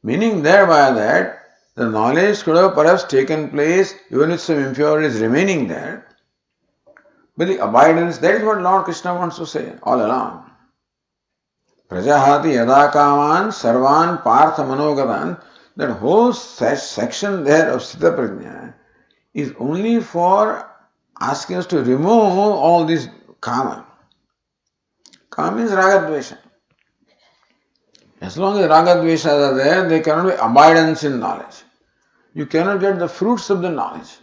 Meaning thereby that the knowledge could have perhaps taken place even with some impurities remaining there. But the abidance, that is what Lord Krishna wants to say all along. Prajahati yada kaman sarvan partha manogatan. That whole section there of Sthita Prajna is only for asking us to remove all this kama. Kama means raga dvesha. As long as raga dveshas are there, there cannot be abidance in knowledge. You cannot get the fruits of the knowledge.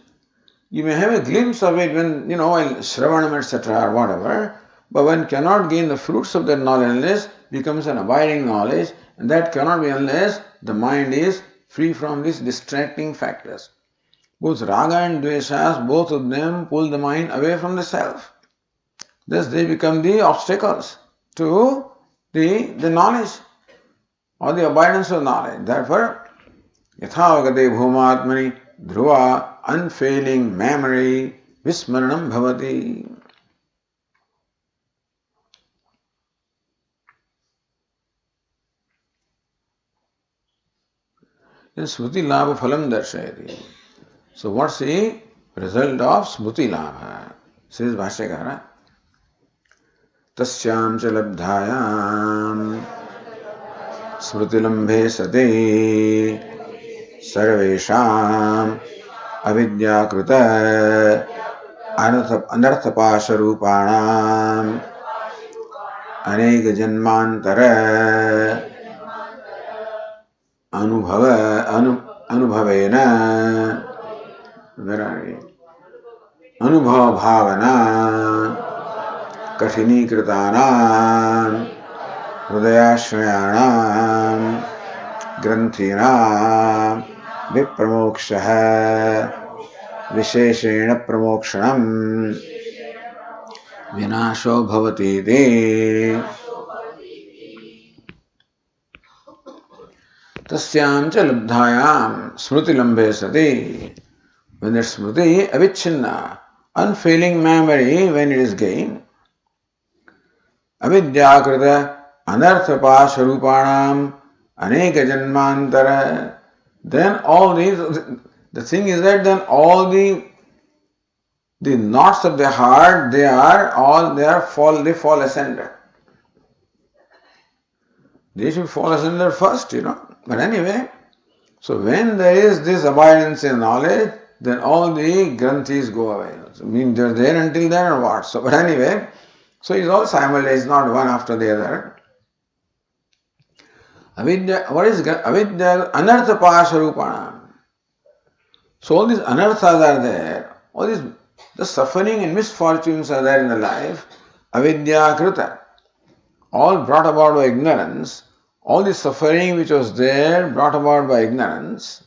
You may have a glimpse of it when, while Shravanam, etc. or whatever, but one cannot gain the fruits of that knowledge unless it becomes an abiding knowledge, and that cannot be unless the mind is free from these distracting factors. Both raga and dveshas, both of them pull the mind away from the self. Thus they become the obstacles to the knowledge or the abidance of knowledge. Therefore, yathavagate bhumatmani dhruva, unfailing memory, vismaranam bhavati. Then Smriti Labha Phalam Darshayati. So what's the result of Smriti Labha? Says Bhashyakara. Tasyam cha labdhayam Smritilambhe sati Sarvesham Avidyakrita Anarthapasha Rupanam Aneka Janmantara Anubhavena Anubhava Bhavana Kashinikritanam Hridayashrayanam Granthinam विप्रमोक्षः विशेषेण प्रमोक्षणम् विनाशो भवतीति तस्यां च लब्धायां स्मृतिलम्भे सति. When that smriti avichinna, unfailing memory, when it is gained, avidyakrita anarthapasharupanam aneka janmantara, then all these, the thing is that then all the knots of the heart, they fall asunder. They should fall asunder first, But anyway, so when there is this abidance in knowledge, then all the granthis go away. So, they're there until then or what? So, but anyway, so it's all simultaneous, not one after the other. Avidya, what is avidya? Anartha pasharupanam. So all these anarthas are there, all these the suffering and misfortunes are there in the life, avidya krita, all brought about by ignorance, all the suffering which was there brought about by ignorance.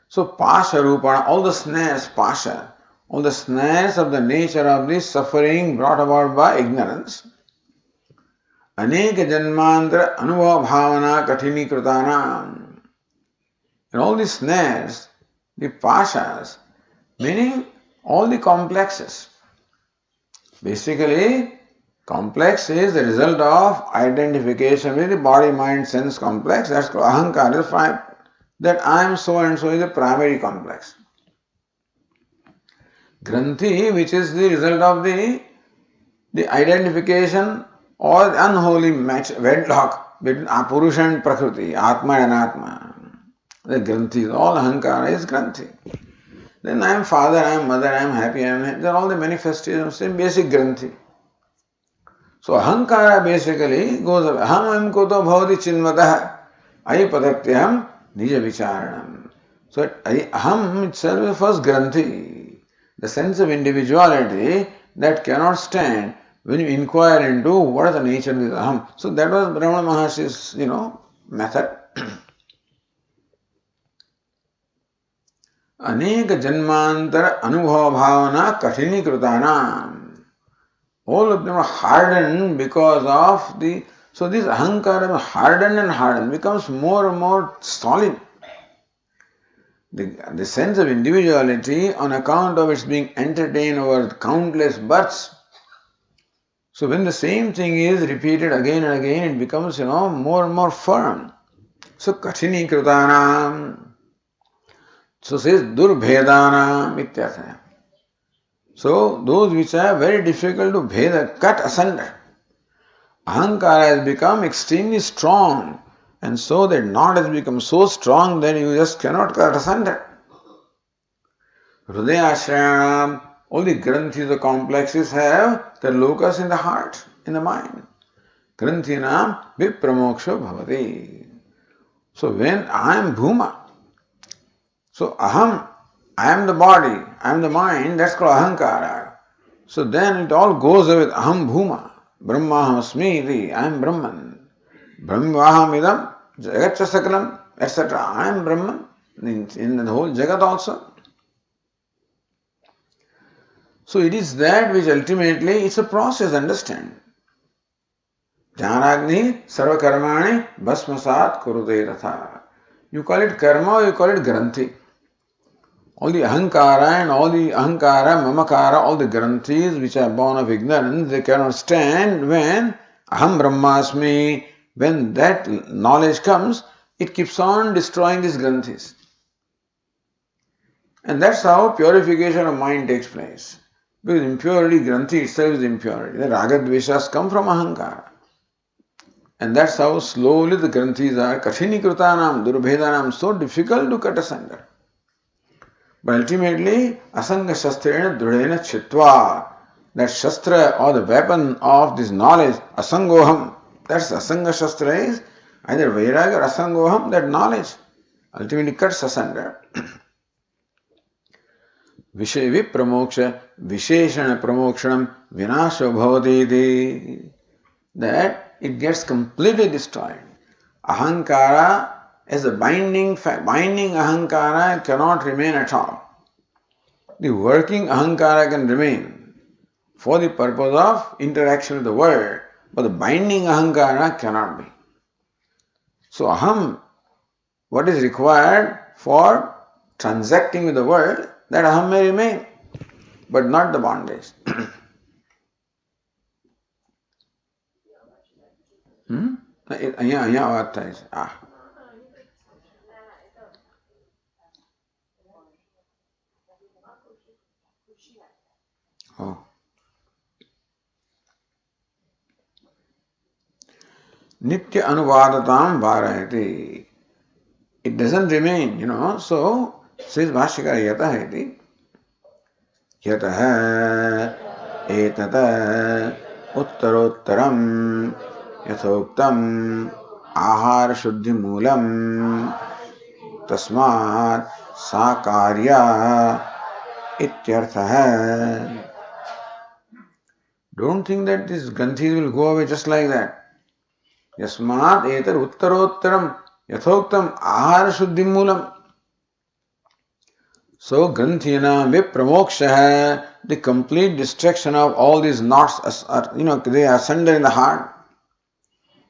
So pasha rupana, all the snares, pasha, all the snares of the nature of this suffering brought about by ignorance. Aneka janmantra anubhava bhavana kathini kritanam. And all these snares, the pashas, meaning all the complexes. Basically, complex is the result of identification with the body, mind, sense complex. That's called ahankara. That I am so and so is a primary complex. Granthi, which is the result of the identification or the unholy wedlock between Purusha and Prakriti, Atma and Anatma. The Granthi, all ahankara is Granthi. Then I am father, I am mother, I am happy, I am happy. They are all the manifestations of same basic Granthi. So ahankara basically goes away. Aham amkoto bhavati chinvatah ayi padatyam nija vicharanam. So aham itself is the first Granthi, the sense of individuality that cannot stand when you inquire into what is the nature of this aham. So that was Ramana Maharshi's, method. Aneka janmantara anubhava bhavana kathini kritanam. All of them are hardened because of so this ahankara hardened becomes more and more solid. The sense of individuality on account of its being entertained over countless births. So when the same thing is repeated again and again, it becomes, more and more firm. So kathini kritanam. So says durbhedanam ityartha. So those which are very difficult to bheda, cut asunder. Ahankara has become extremely strong, and so that knot has become so strong that you just cannot cut asunder. Hridayashrayanam, all the granthis, the complexes have their locus in the heart, in the mind. Granthinam vipramoksha bhavati. So when I am bhuma, so aham, I am the body, I am the mind, that's called ahankara. So then it all goes away with aham bhuma, brahmaham asmi, I am Brahman, brahmaham idam, jagatcha sakalam, etc. I am Brahman in the whole jagat also. So it is that which ultimately, it's a process, understand. Jnanagni sarva karmani bhasmasat kurute ratha. You call it karma or you call it granthi. All the ahankara and all the ahankara, mamakara, all the granthis which are born of ignorance, they cannot stand when aham brahmasmi, when that knowledge comes, it keeps on destroying these granthis. And that's how purification of mind takes place. Because impurity, granthi itself is impurity. The raga dveshas come from ahankara. And that's how slowly the granthis are kathini kritanam, durbhedanam, so difficult to cut asunder. But ultimately, asanga shastrena dhrudena chitva, that shastra or the weapon of this knowledge, asangoham, that's asanga shastra is either vairagya or asangoham, that knowledge ultimately cuts asunder. Vishay vipramoksha, visheshana pramokshanam, vinasho bhavati, that it gets completely destroyed. Ahankara as a binding ahankara cannot remain at all. The working ahankara can remain for the purpose of interaction with the world, but the binding ahankara cannot be. So aham, what is required for transacting with the world, that aham may remain, but not the bondage. અહીંયા વાત થાય છે. Nitya anuvadatam varayati. It doesn't remain, So, says Bhashyakara yatah iti. Yatah etata uttarottaram yathoktam ahara shuddhi moolam tasmat sakarya ityarthah. Don't think that these granthis will go away just like that. Yasmat etar uttarottaram yathoktam ahara shuddhi moolam. So granthina vipramoksha, the complete destruction of all these knots, they are asunder in the heart.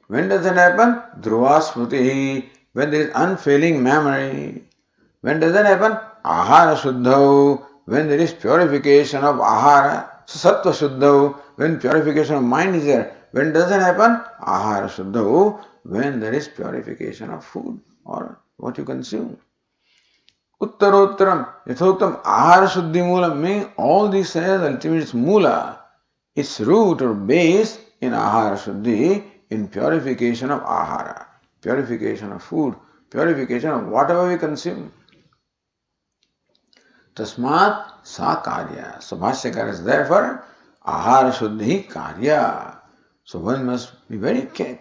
When does that happen? Dhruva smriti, when there is unfailing memory. When does that happen? Ahara shuddhau, when there is purification of ahara. So sattva shuddhau, when purification of mind is there. When does that happen? Ahara shuddhau, when there is purification of food or what you consume. Uttarottaram, yathoktam ahara shuddhi moolam, meaning all these says ultimately its moola, its root or base in ahara shuddhi, in purification of ahara, purification of food, purification of whatever we consume. Tasmat sa karya. So Bhashyakara is therefore ahara shuddhi karya. So one must be very clear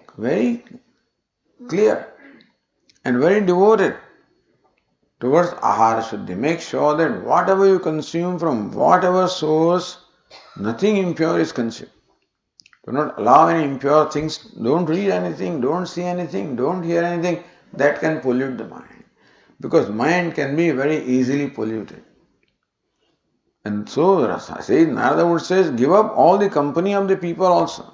and very devoted towards ahara shuddhi. Make sure that whatever you consume from whatever source, nothing impure is consumed. Do not allow any impure things. Don't read anything, don't see anything, don't hear anything that can pollute the mind. Because mind can be very easily polluted. And so Narada would say, give up all the company of the people also,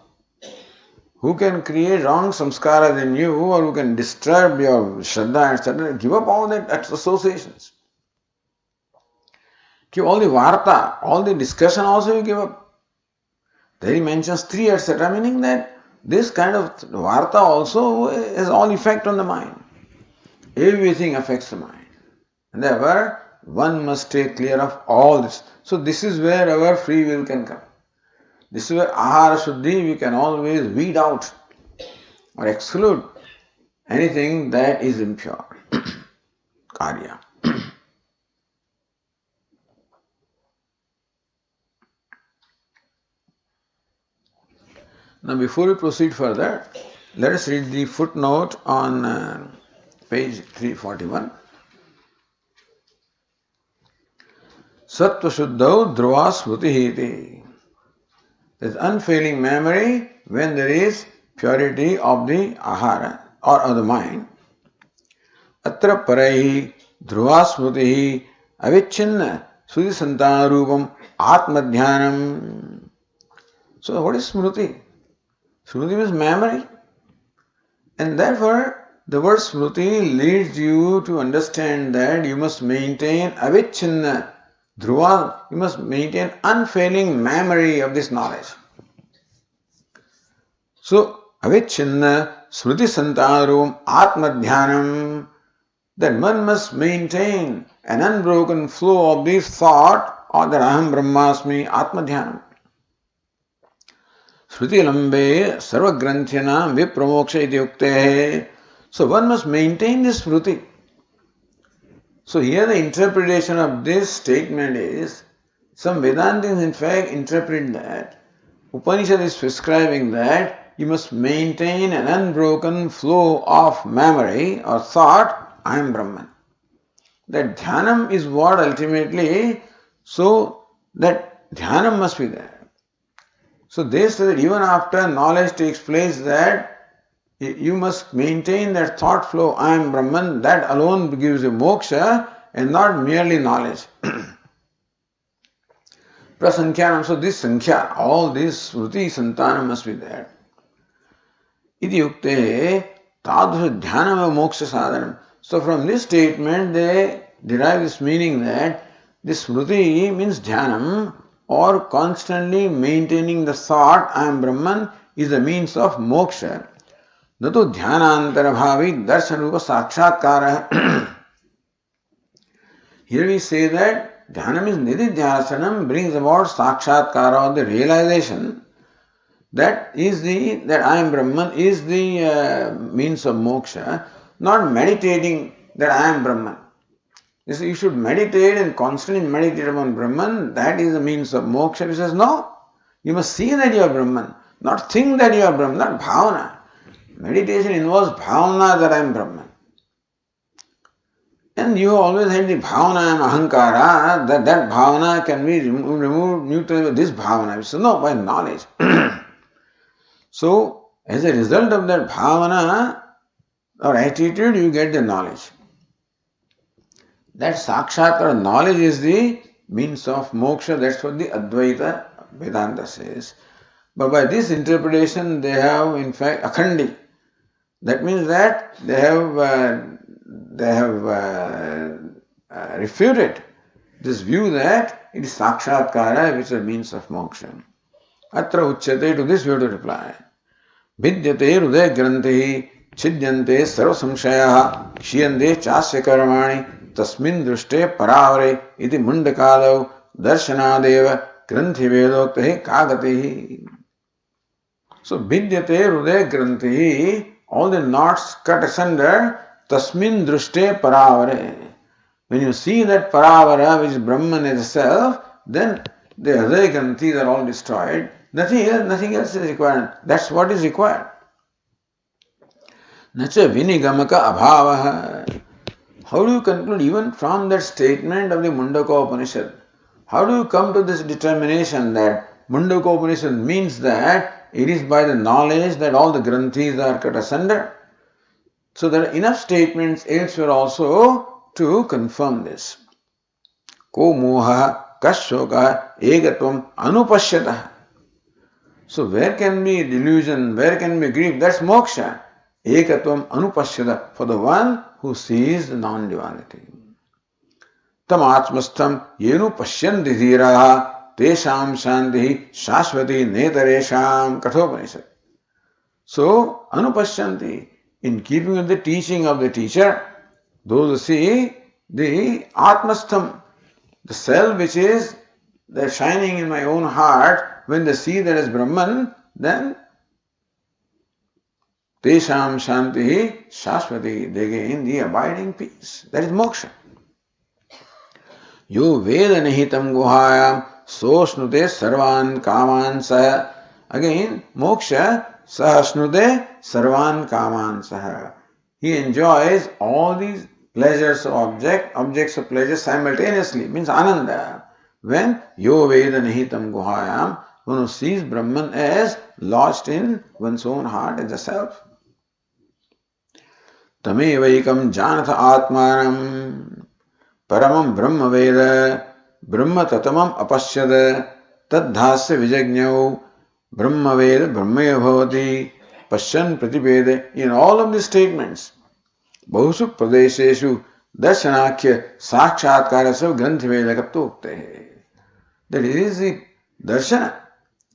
who can create wrong samskaras in you or who can disturb your shraddha, etc. Give up all that associations. Give all the varta, all the discussion also you give up. There he mentions 3, etc., meaning that this kind of varta also has all effect on the mind. Everything affects the mind. And therefore, one must stay clear of all this. So this is where our free will can come. This is where ahara shuddhi, we can always weed out or exclude anything that is impure. Karya. Now before we proceed further, let us read the footnote on page 341. Sattva shuddhau dhruva smriti. There is unfailing memory when there is purity of the ahara or of the mind. Atra paraihi dhruva smriti avichinna sudhi santana rupam atmadhyanam. So what is smriti? Smriti means memory. And therefore, the word smriti leads you to understand that you must maintain avichinna dhruva, you must maintain unfailing memory of this knowledge. So, avichinna smriti santarum atmadhyanam, that one must maintain an unbroken flow of this thought or that aham brahmasmi atmadhyanam. Shruti lambe sarva granthyanam vipramoksha iti yukte. So one must maintain this Shruti. So here the interpretation of this statement is, some Vedantins in fact interpret that Upanishad is prescribing that you must maintain an unbroken flow of memory or thought, I am Brahman. That dhyanam is what ultimately, so that dhyanam must be there. So they say that even after knowledge takes place, that You must maintain that thought flow, I am Brahman, that alone gives you moksha and not merely knowledge. Prasankyanam, so this sankhya, all this Smriti Santana must be there. Iti yukte tadrusa dhyanam moksha sadhanam. So from this statement they derive this meaning that this Smriti means dhyanam or constantly maintaining the thought I am Brahman is the means of moksha. Nato dhyanantara bhavi darshan rupa sakshatkara. Here we say that Dhyanam is nididhyasanam, brings about sakshatkara or the realization that I am Brahman is the means of moksha, not meditating that I am Brahman. You should meditate and constantly meditate upon Brahman, that is the means of moksha. He says, no, you must see that you are Brahman, not think that you are Brahman, not bhavana. Meditation involves bhavana that I am Brahman. And you always had the bhavana and ahankara, that bhavana can be removed, neutral with this bhavana. So no, by knowledge. So, as a result of that bhavana or attitude, you get the knowledge. That sakshat or knowledge is the means of moksha. That's what the Advaita Vedanta says. But by this interpretation, they have in fact akhandi. That means that they have refuted this view that it is sakshatkara which is a means of moksha. Atra uchyate, to this we have to reply. Vidyate hruday granthi chidyante sarva samshaya kshiyante chasya karmani tasmin drushte paravare iti mundakadav darshanadeva granthi vedoktahi kagatihi. So vidyate hruday granthi, all the knots cut asunder, tasmin drushte paravare. When you see that paravara, which is Brahman itself, then the other granthis are all destroyed. Nothing else is required. That's what is required. Nacha vinigamaka abhavaha. How do you conclude even from that statement of the Mundaka Upanishad? How do you come to this determination that Mundaka Upanishad means that it is by the knowledge that all the granthis are cut asunder? So there are enough statements elsewhere also to confirm this. Ko moha kashoka egatvam anupashyatah. So where can be delusion, where can be grief? That's moksha. Ekatvam anupashyata, for the one who sees the non-duality. Tam atmastham yenu pashyanti dhiraha tesham shanti shashvati netaresham kathopanishad. So anupashyanti, in keeping with the teaching of the teacher, those who see the atmastham, the self which is the shining in my own heart, when they see that as Brahman, then tesham shanti shashvati, they gain the abiding peace. That is moksha. Yo veda nihitam guhayam soshnute sarvan kaman saha. Again, moksha sahashnute sarvan kaman saha. He enjoys all these pleasures of objects of pleasure simultaneously, means ananda. When yo veda nihitam guhayam, one who sees Brahman as lodged in one's own heart as a self. Tamevaikam janatha atmanam paramam brahma veda brahma tatamam apashyada tadhasya vijagnyau brahma veda brahmaya bhavati pashyan pratipede. In all of these statements, bahusu pradesheshu darshanakya sakshatkarasya granthi vedakaptokte. That it is the darshana,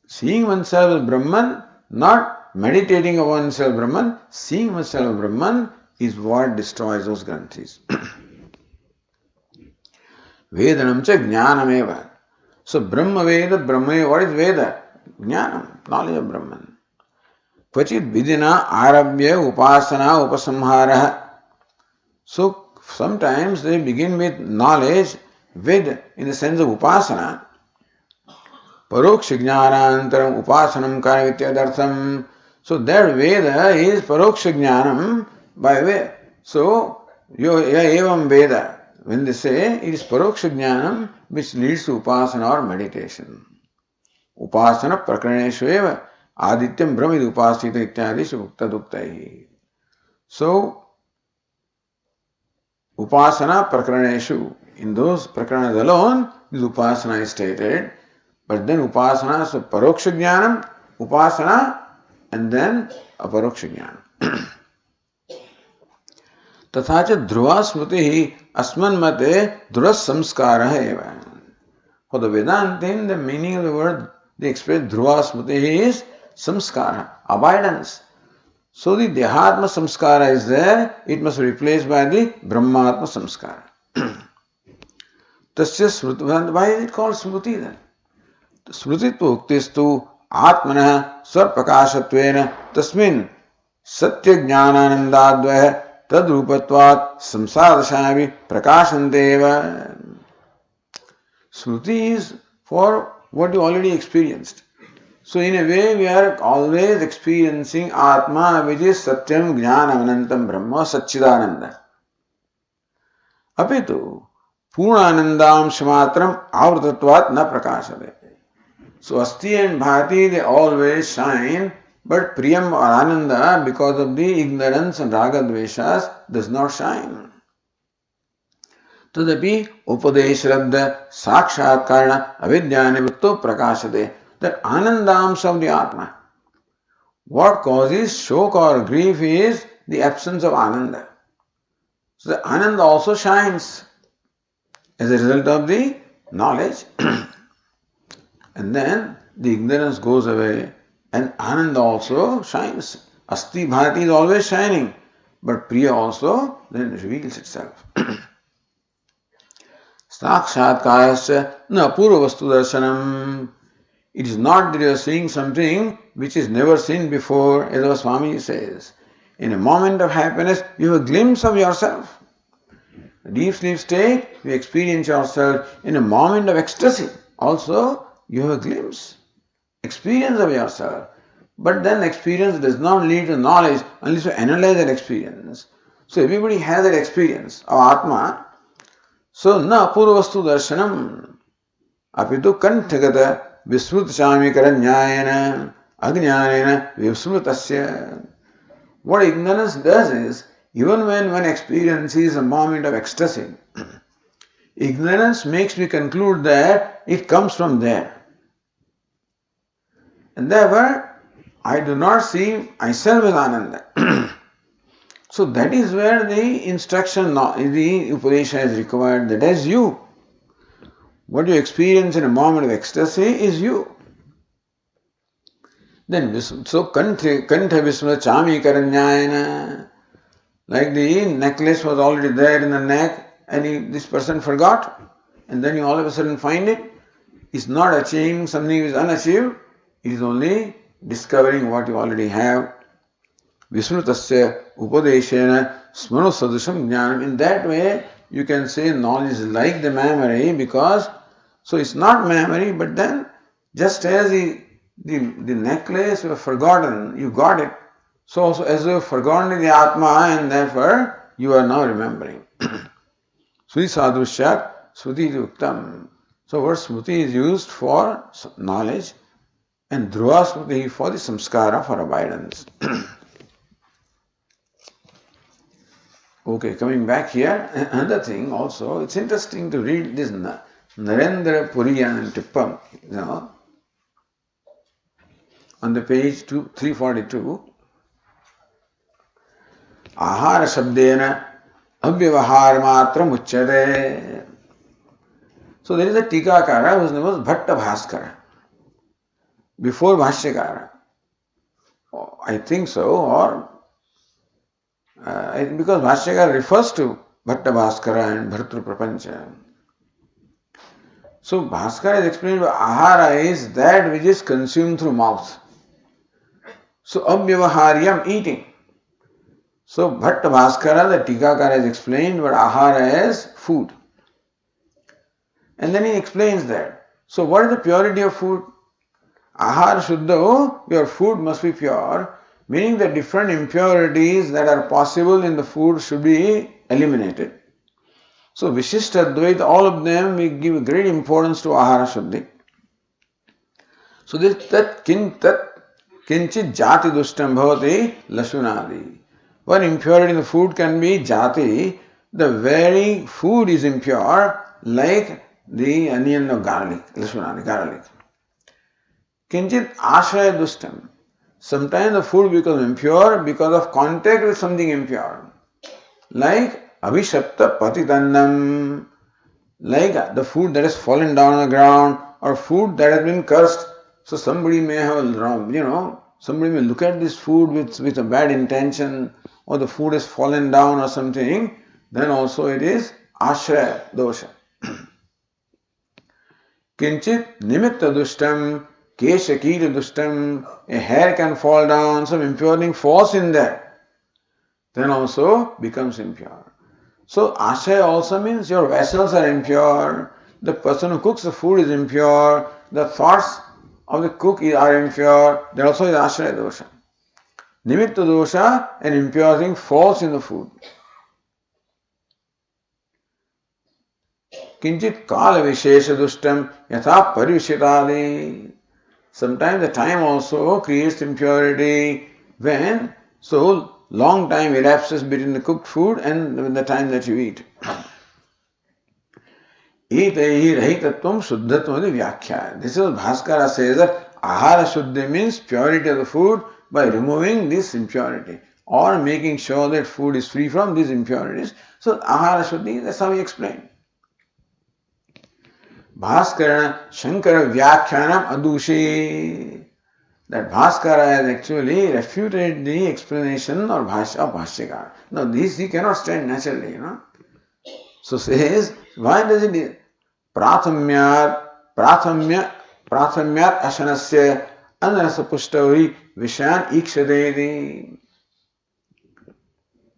seeing oneself as Brahman, not meditating on oneself Brahman, seeing oneself as Brahman is what destroys those granthis. Vedanam cha jnanameva. So Brahma Veda, Brahma, what is Veda? Jnanam, knowledge of Brahman. Kvachit vidina arabhya upasana upasamhara. So sometimes they begin with knowledge, ved in the sense of upasana. Paroksha jnanantaram upasanam karvityadartham. So that Veda is paroksha jnanam by way. So, evam Veda. When they say it is paroksha jnanam which leads to upasana or meditation. Upasana prakarneshu eva Adityam Brahmid Upasita Ityadishu Ukta Duktai. So, Upasana Prakraneshu, in those Prakranas alone, this Upasana is stated, but then Upasana, so Paroksha Jnanam, Upasana, and then Aparoksha Jnanam. तथा च ध्रुवा स्मृति ही अस्मन् मते ध्रुव संस्कारः एव. For the Vedantin, the meaning of the word they express Dhruva Smriti is samskara, abidance. So the Dehatma samskara is there, it must be replaced by the Brahmatma samskara. Tasya smriti, why is it called smriti then? Smrititva uktistu atmanah swarpakashatvena tasmin satya jnananandadvaya tadrupatvat samsadashavi prakashanteva. Smriti is for what you already experienced. So in a way we are always experiencing Atma, which is Satyam Jnanam Anantam Brahma Satchidananda. Apitu Purnanandam Shamatram Avratatvat na prakashate. So Asti and Bhati, they always shine, but Priyam or Ananda, because of the ignorance and Raga Dveshas, does not shine. Tadapi Upadeshradha Sakshatkarana Avidyanivatto Prakashate. That Anandamsa of the Atma. What causes shok or grief is the absence of Ananda. So the Ananda also shines as a result of the knowledge. And then the ignorance goes away and Ananda also shines. Asti Bharati is always shining, but Priya also then reveals itself. Sakshatkarasya na purva vastu darshanam. It is not that you are seeing something which is never seen before, as our Swami says. In a moment of happiness, you have a glimpse of yourself. A deep sleep state, you experience yourself. In a moment of ecstasy, also, you have a glimpse, experience of yourself. But then experience does not lead to knowledge unless you analyze that experience. So everybody has that experience of Atma. So, na purvastu darshanam apitu kanthagata Vismut Shamikaranjayana Agnyayana Vismrutasya. What ignorance does is, even when one experiences a moment of ecstasy, ignorance makes me conclude that it comes from there. And therefore, I do not see myself as Ananda. So that is where the instruction, the Upadesha is required, that is you. What you experience in a moment of ecstasy is you. Then, so Kantha Vismra Chami Karanyayana, like the necklace was already there in the neck and this person forgot, and then you all of a sudden find it. It's not achieving something which is unachieved, it is only discovering what you already have. Vismrutasya Upadeshena Smanu Sadhusham Jnanam. In that way, you can say knowledge is like the memory, because so it's not memory, but then just as the necklace was forgotten, you got it. So also as you have forgotten the Atma, and therefore you are now remembering. Sri Sadhushyat Sruti Uktam. So word Smriti is used for knowledge and Dhruva Smriti for the samskara, for abidance. Okay, coming back here, another thing also, it's interesting to read this Narendra Puriyan Tippam, on the page 342. Ahara Shabdena Avyavahar Matra Muchyate. So there is a Tikakara whose name was Bhatta Bhaskara. Before Bhashyakara. I think so, or because Bhashyakara refers to Bhatta Bhaskara and Bhartru Prapancha. So Bhaskara is explained by ahara is that which is consumed through mouth. So avyavaharyam, eating. So Bhatta Bhaskara, the Tikakara, is explained but ahara is food. And then he explains that. So what is the purity of food? Ahara shuddha, your food must be pure, meaning the different impurities that are possible in the food should be eliminated. So Vishishta Advaita, all of them, we give great importance to Ahara Shuddhi. So this Tat Kin Tat Kinchit jati dushtam bhavati lasunadi. One impurity in the food can be jati. The very food is impure, like the onion or garlic, lasunadi, garlic. Kinchit ashraya dushtam. Sometimes the food becomes impure because of contact with something impure. Like abhishapta patitannam. Like the food that has fallen down on the ground or food that has been cursed. So somebody may have somebody may look at this food with a bad intention, or the food has fallen down or something, then also it is ashraya dosha. Kinchit nimitta dushtam, kesha kira dushtam, a hair can fall down, some impure thing falls in there, then also becomes impure. So ashraya also means your vessels are impure, the person who cooks the food is impure, the thoughts of the cook are impure, that also is ashraya dosha. Nimitta dosha, an impure thing falls in the food. Kinchit kala vishesha dushtam yatha parivishitadi. Sometimes the time also creates impurity when so long time elapses between the cooked food and the time that you eat. Etaihi rahitatvam suddhatvam vyakhya. This is what Bhaskara says, that ahara shuddhi means purity of the food by removing this impurity or making sure that food is free from these impurities. So ahara shuddhi, that's how he explained. Bhaskara Shankara Vyakhyanam Adushi. That Bhaskara has actually refuted the explanation or bhashya of Bhashyakara. Now this he cannot stand naturally, So says, why does it Prathamyat Ashanasya Anarasa Pushtavi Vishan Ikshadedi.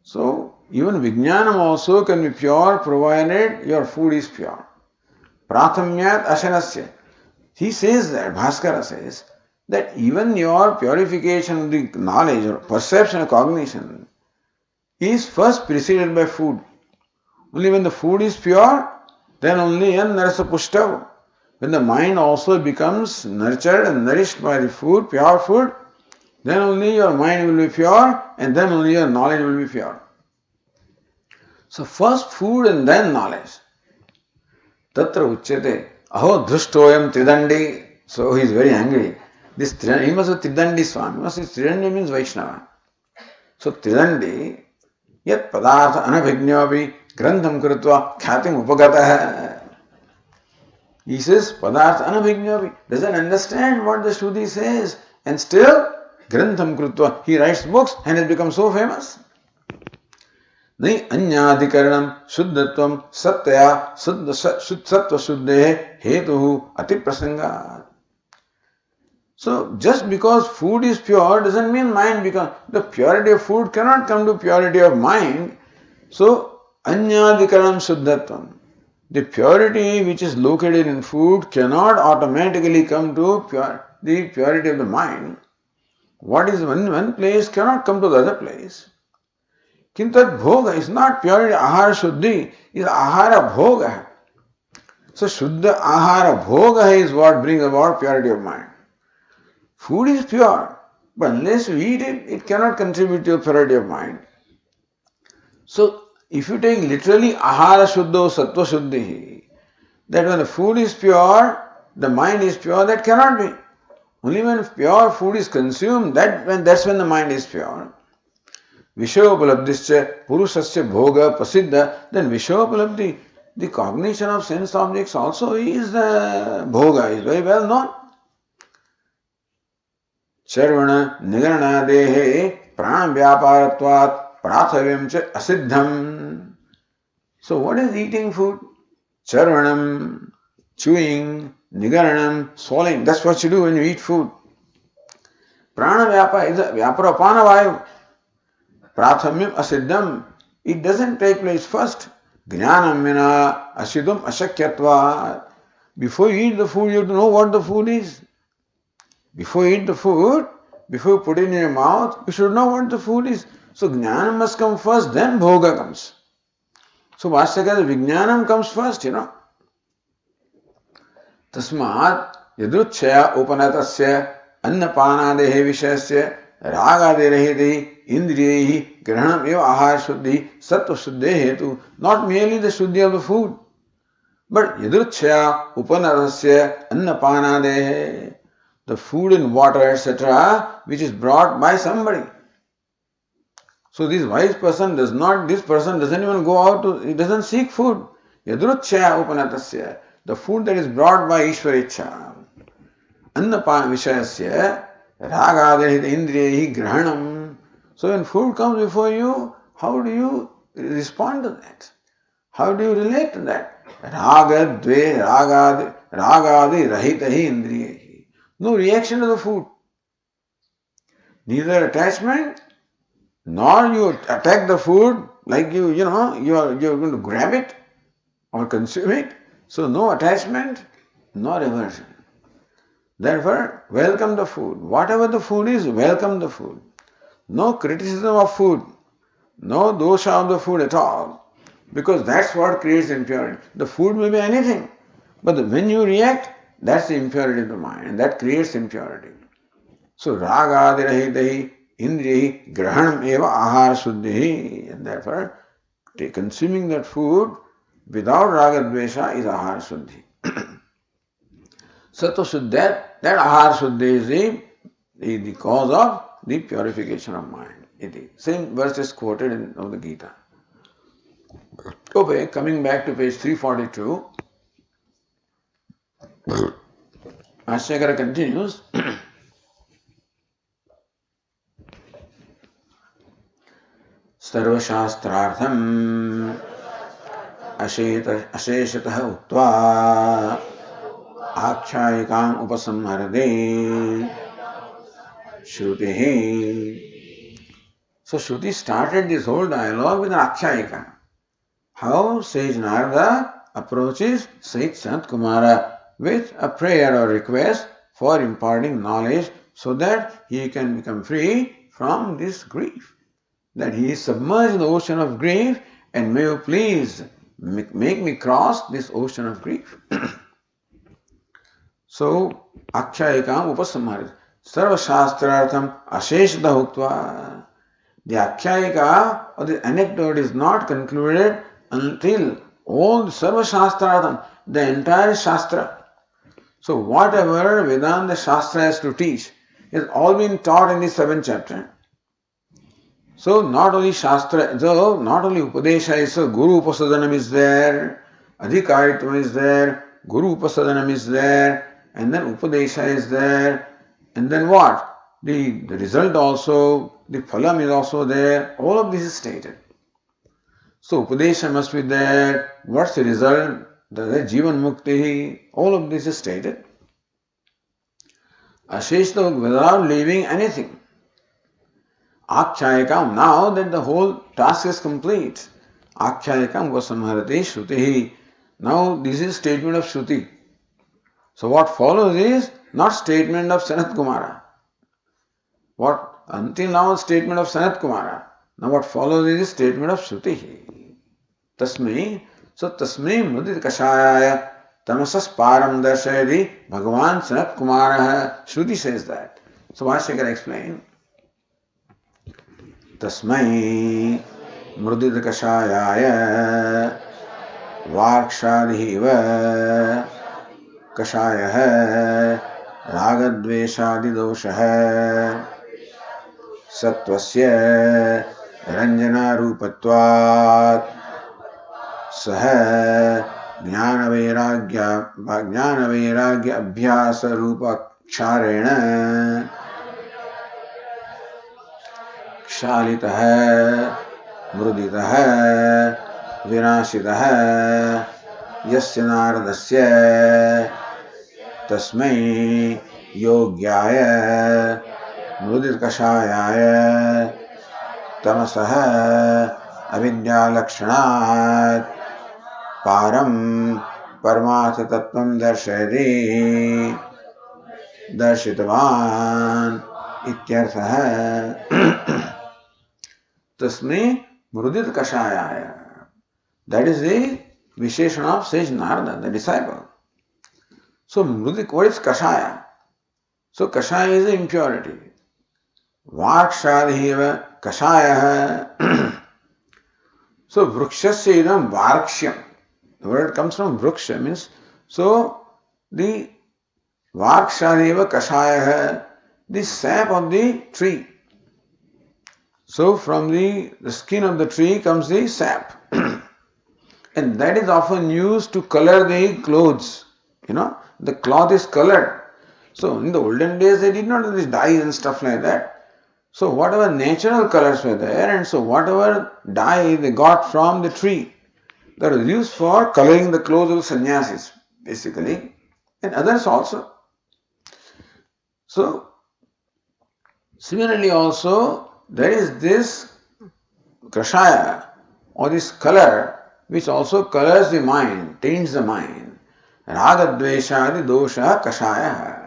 So even Vijnanam also can be pure provided your food is pure. Prathamyat Ashanasya. He says that, Bhaskara says, that even your purification of the knowledge or perception or cognition is first preceded by food. Only when the food is pure, then only narasa pushtav. When the mind also becomes nurtured and nourished by the food, pure food, then only your mind will be pure and then only your knowledge will be pure. So first food and then knowledge. Tatra uchyate aho dhrushtoyam tridandi. So he is very angry. This he must be Tridandi Swami. Tridandi means Vaishnava. So Tridandi, yat padartha anabhignyavi grantham krutva khatim upagata. He says padartha anabhignyavi, doesn't understand what the Shruti says, and still grantham krutva, he writes books and has become so famous. Nai anyadikaranam shuddhatvam sattaya sattva shuddhe hetuhu ati prasanga. So just because food is pure doesn't mean mind becomes. The purity of food cannot come to purity of mind. So anyadikaranam shuddhatvam. The purity which is located in food cannot automatically come to the purity of the mind. What is in one place cannot come to the other place. Kintat bhoga is not purity. Ahara shuddhi is ahara bhoga. So shuddha ahara bhoga is what brings about purity of mind. Food is pure, but unless you eat it, it cannot contribute to your purity of mind. So, if you take literally ahara shuddho sattva shuddhi, that when the food is pure, the mind is pure, that cannot be. Only when pure food is consumed, that's when the mind is pure. Vishayopalabdhischa purushasya bhoga prasiddha, then Vishayopalabdhi, the cognition of sense objects also is bhoga, is very well known. Charvana nigarana dehe prana vyaparatvat prathavyam cha asiddham. So what is eating food? Charvanam, chewing, nigaranam, swallowing. That's what you do when you eat food. Prana vyapa is a vyaparapana vayu. Prathamyam asiddham. It doesn't take place first. Jnanam vina asiddham ashakyatva. Before you eat the food, you have to know what the food is. Before you eat the food, before you put it in your mouth, you should know what the food is. So Jnana must come first, then Bhoga comes. So Vashyakara, Vijnanam comes first, Tasmat yadruchaya upanatasya अन्नपानादेः विषयस्य रागादिरहिते इंद्रियैः ग्रहणम् एव आहार शुद्धि सत्व शुद्धे हेतु. Not merely the shuddhi of the food, but yadruchya upanarasya annapanadehe, the food and water, etc., which is brought by somebody. So this wise person this person doesn't even go out he doesn't seek food. Yadruchya upanatasya, the food that is brought by Ishvaricha. Annapana vishayasya ragadahita indriyahi grahanam. So when food comes before you, how do you respond to that? How do you relate to that? Raga dve ragadi rahitahi indriyahi. No reaction to the food. Neither attachment, nor you attack the food like you're going to grab it or consume it. So no attachment, no aversion. Therefore, welcome the food. Whatever the food is, welcome the food. No criticism of food, no dosha of the food at all, because that's what creates impurity. The food may be anything, but when you react, that's the impurity of the mind, and that creates impurity. So ragadi indriyahi grahanam eva ahara shuddhi, and therefore consuming that food without raga dvesha is ahara shuddhi. Sattva shuddhi, that ahara shuddhi is the cause of the purification of mind. Same verse is quoted in the Gita. Okay, coming back to page 342, Ashyakara continues. सर्वशास्त्रार्थम् अशेषतः उक्त्वा आख्यायिकाम् उपसंहरते श्रुतिः. So Shruti started this whole dialogue with an Akhyayika. How sage Narada approaches Sage Sanat Kumara with a prayer or request for imparting knowledge so that he can become free from this grief. That he is submerged in the ocean of grief, and may you please make me cross this ocean of grief. So, Akhyayikam upasamharit. Sarva shastrartham asheshda huktva. The Akhyayika or the anecdote is not concluded until all the Sarva shastrartham, the entire Shastra. So, whatever Vedanta Shastra has to teach is all been taught in the 7th chapter. So not only Shastra, not only Upadesha is Guru Upasadanam is there, Adhikaritvam is there, Guru Upasadanam is there, and then Upadesha is there, and then what? The result also, the phalam is also there, all of this is stated. So Upadesha must be there, what's the result? The Jivan Mukti, all of this is stated. Asheshta without leaving anything. Akhyayikam, now that the whole task is complete, Akhyayikam vasamharati Shruti. Now this is statement of Shruti. So what follows is not statement of Sanat Kumara. What until now statement of Sanat Kumara. Now what follows is statement of Shruti. Tasmai, so Tasmai Mudit Kashaya Tamasas Param Darshayadi Bhagavan Sanat Kumara. Shruti says that. So Vashyakara explain. तस्मै मृदितकषायाय वार्क्षादिव कषायः रागद्वेषादिदोषः सत्वस्य रञ्जनारूपत्वात् सह ज्ञानवैराग्य अभ्यासरूपक्षारेण क्षालितः मृदितः विनाशितः यस्य नारदस्य तस्मै योग्याय मृदितकषायाय तमसः अविद्यालक्षणात् पारं परमार्थतत्त्वं दर्शितवान् इत्यर्थः. Tasmai Mrudit Kashayaya. That is the Visheshana of sage Narada, the disciple. So Mrudit, what is Kashaya? So Kashaya is the impurity. Varkshadhiva Kashaya. So Vrukshasya idam Varkshyam. The word comes from Vruksha, means so the Varkshadhiva Kashaya, the sap of the tree. So from the skin of the tree comes the sap. And that is often used to color the clothes. The cloth is colored. So in the olden days they did not have these dyes and stuff like that. So whatever natural colors were there, and so whatever dye they got from the tree, that was used for coloring the clothes of sannyasis, basically, and others also. So similarly also, there is this Kashaya, or this color, which also colors the mind, taints the mind. Ragadveshadi dosha kashaya.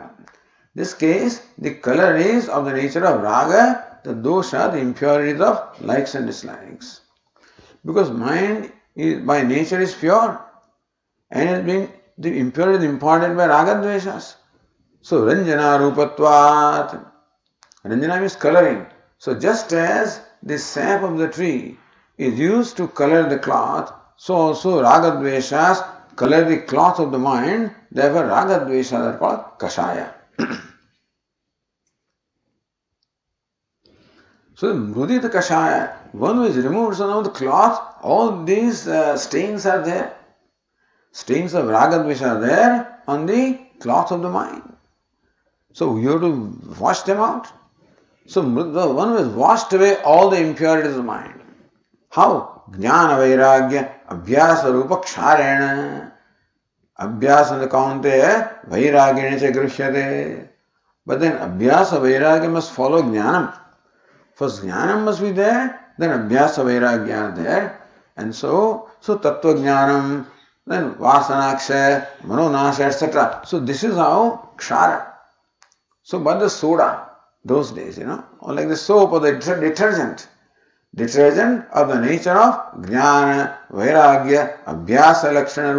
This case, the color is of the nature of raga, the dosha, the impurities of likes and dislikes. Because mind is, by nature is pure, and has been the impurity is imparted by ragadveshas. So ranjana rupatvat. Ranjana means coloring. So just as the sap of the tree is used to color the cloth, so also ragadveshas color the cloth of the mind, therefore ragadveshas are called kashaya. So mrudita kashaya, one who is removed, so now the cloth, all these stains are there. Stains of ragadvesha are there on the cloth of the mind. So you have to wash them out. So the one who has washed away all the impurities of the mind. How? Jnana vairagya abhyasa rupa ksharena. Abhyasa on the kaunte vairagya cha grishyate. But then abhyasa vairagya must follow jnanam. First jnanam must be there, then abhyasa vairagya are there. And so tattva jnanam, then vasanaksha, manonasha, etc. So this is how kshara. So but the soda, those days, or like the soap or the detergent of the nature of jnana, vairagya, abhyasa lakshana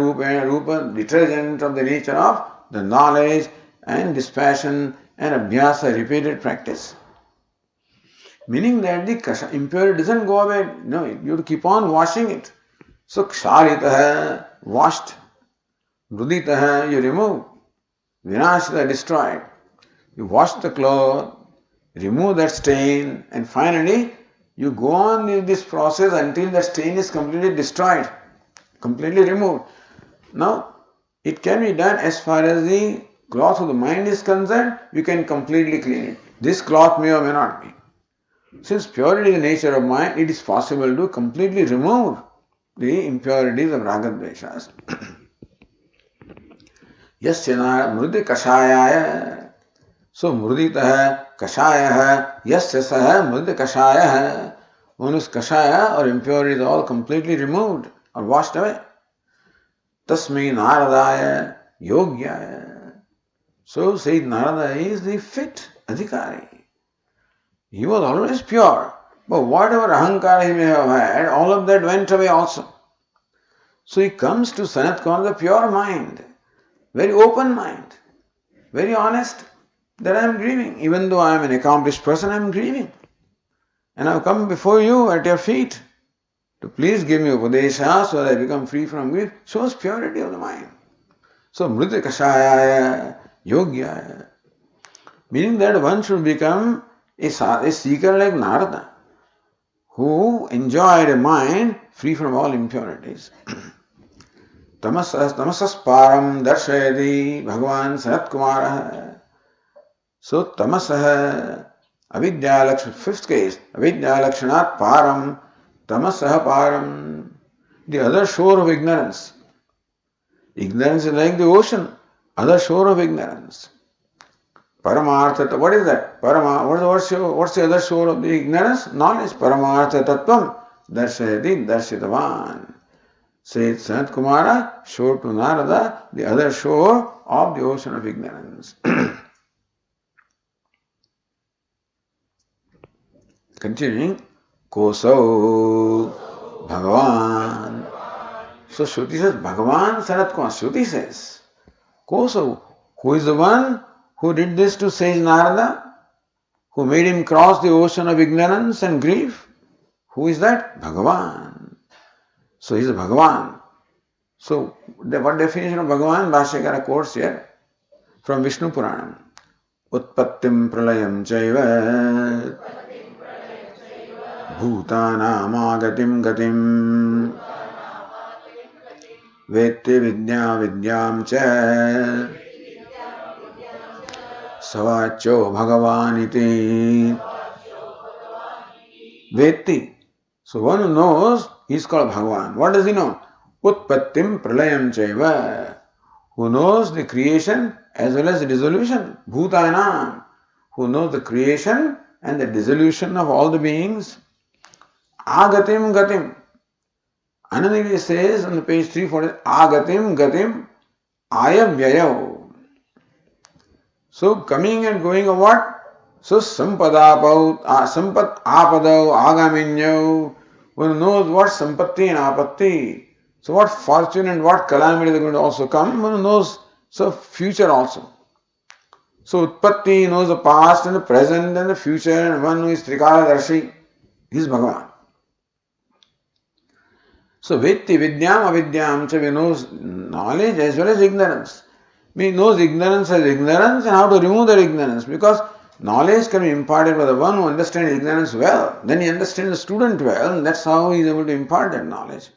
rupa, detergent of the nature of the knowledge and dispassion and abhyasa, repeated practice. Meaning that the impurity doesn't go away, you have to keep on washing it. So ksharitaha, washed, mruditaha, you remove, vinashita, destroyed. You wash the cloth, remove that stain, and finally you go on in this process until the stain is completely destroyed, completely removed. Now, it can be done as far as the cloth of the mind is concerned, you can completely clean it. This cloth may or may not be. Since purity is the nature of mind, it is possible to completely remove the impurities of ragadveshas. Yasyana mrudi kashayaya. So mrudita kashaya, yasya saha mrudi kashaya. One is kashaya or impurities all completely removed or washed away. Tasmai naradaya yogyaya. So Sayyid Narada is the fit adhikari. He was always pure, but whatever ahankara he may have had, all of that went away also. So he comes to Sanat Kumar with a pure mind, very open mind, very honest, that I am grieving. Even though I am an accomplished person, I am grieving. And I have come before you at your feet to please give me upadesha so that I become free from grief. Shows purity of the mind. So mriti kashaya yogyaya, meaning that one should become a seeker like Narada, who enjoyed a mind free from all impurities. Tamasas param darshayati Bhagavan Sanat Kumara. So tamasah, avidya lakshana, fifth case, avidya lakshanat param, tamasah param, the other shore of ignorance. Ignorance is like the ocean, other shore of ignorance. Paramartha, what is that? What's the other shore of the ignorance? Knowledge. Paramartha tattvam darshayati darshitavan. Said Sanat Kumara showed to Narada the other shore of the ocean of ignorance. Continuing, Kosau Bhagavan. So Shruti says, Bhagavan Sanat Kumar. Shruti says, Kosau, who is the one Who did this to sage Narada? Who made him cross the ocean of ignorance and grief? Who is that? Bhagavan. So he is a Bhagavan. So what definition of Bhagavan? Bhashyakara quotes here from Vishnu Puranam. Utpattim pralayam chaiva bhutanam agatim gatim vetti vidya vidyam cha savacho bhagavaniti vetti. So one who knows, he is called Bhagavan. What does he know? Utpattim pralayam chaiva. Who knows the creation as well as the dissolution. Bhutanam. Who knows the creation and the dissolution of all the beings. Agatim gatim. Anandagiri says on the page 340, Agatim gatim ayavyayav. So coming and going of what? So sampat apadav agaminyav. One knows what sampatti and apatti. So what fortune and what calamity is going to also come, one knows so future also. So Utpatti knows the past and the present and the future, and one who is Trikaladarshi is Bhagavan. So Vetti Vidyam Avidyam cha, we knows knowledge as well as ignorance. We knows ignorance as ignorance and how to remove that ignorance, because knowledge can be imparted by the one who understands ignorance well. Then he understands the student well, and that's how he is able to impart that knowledge.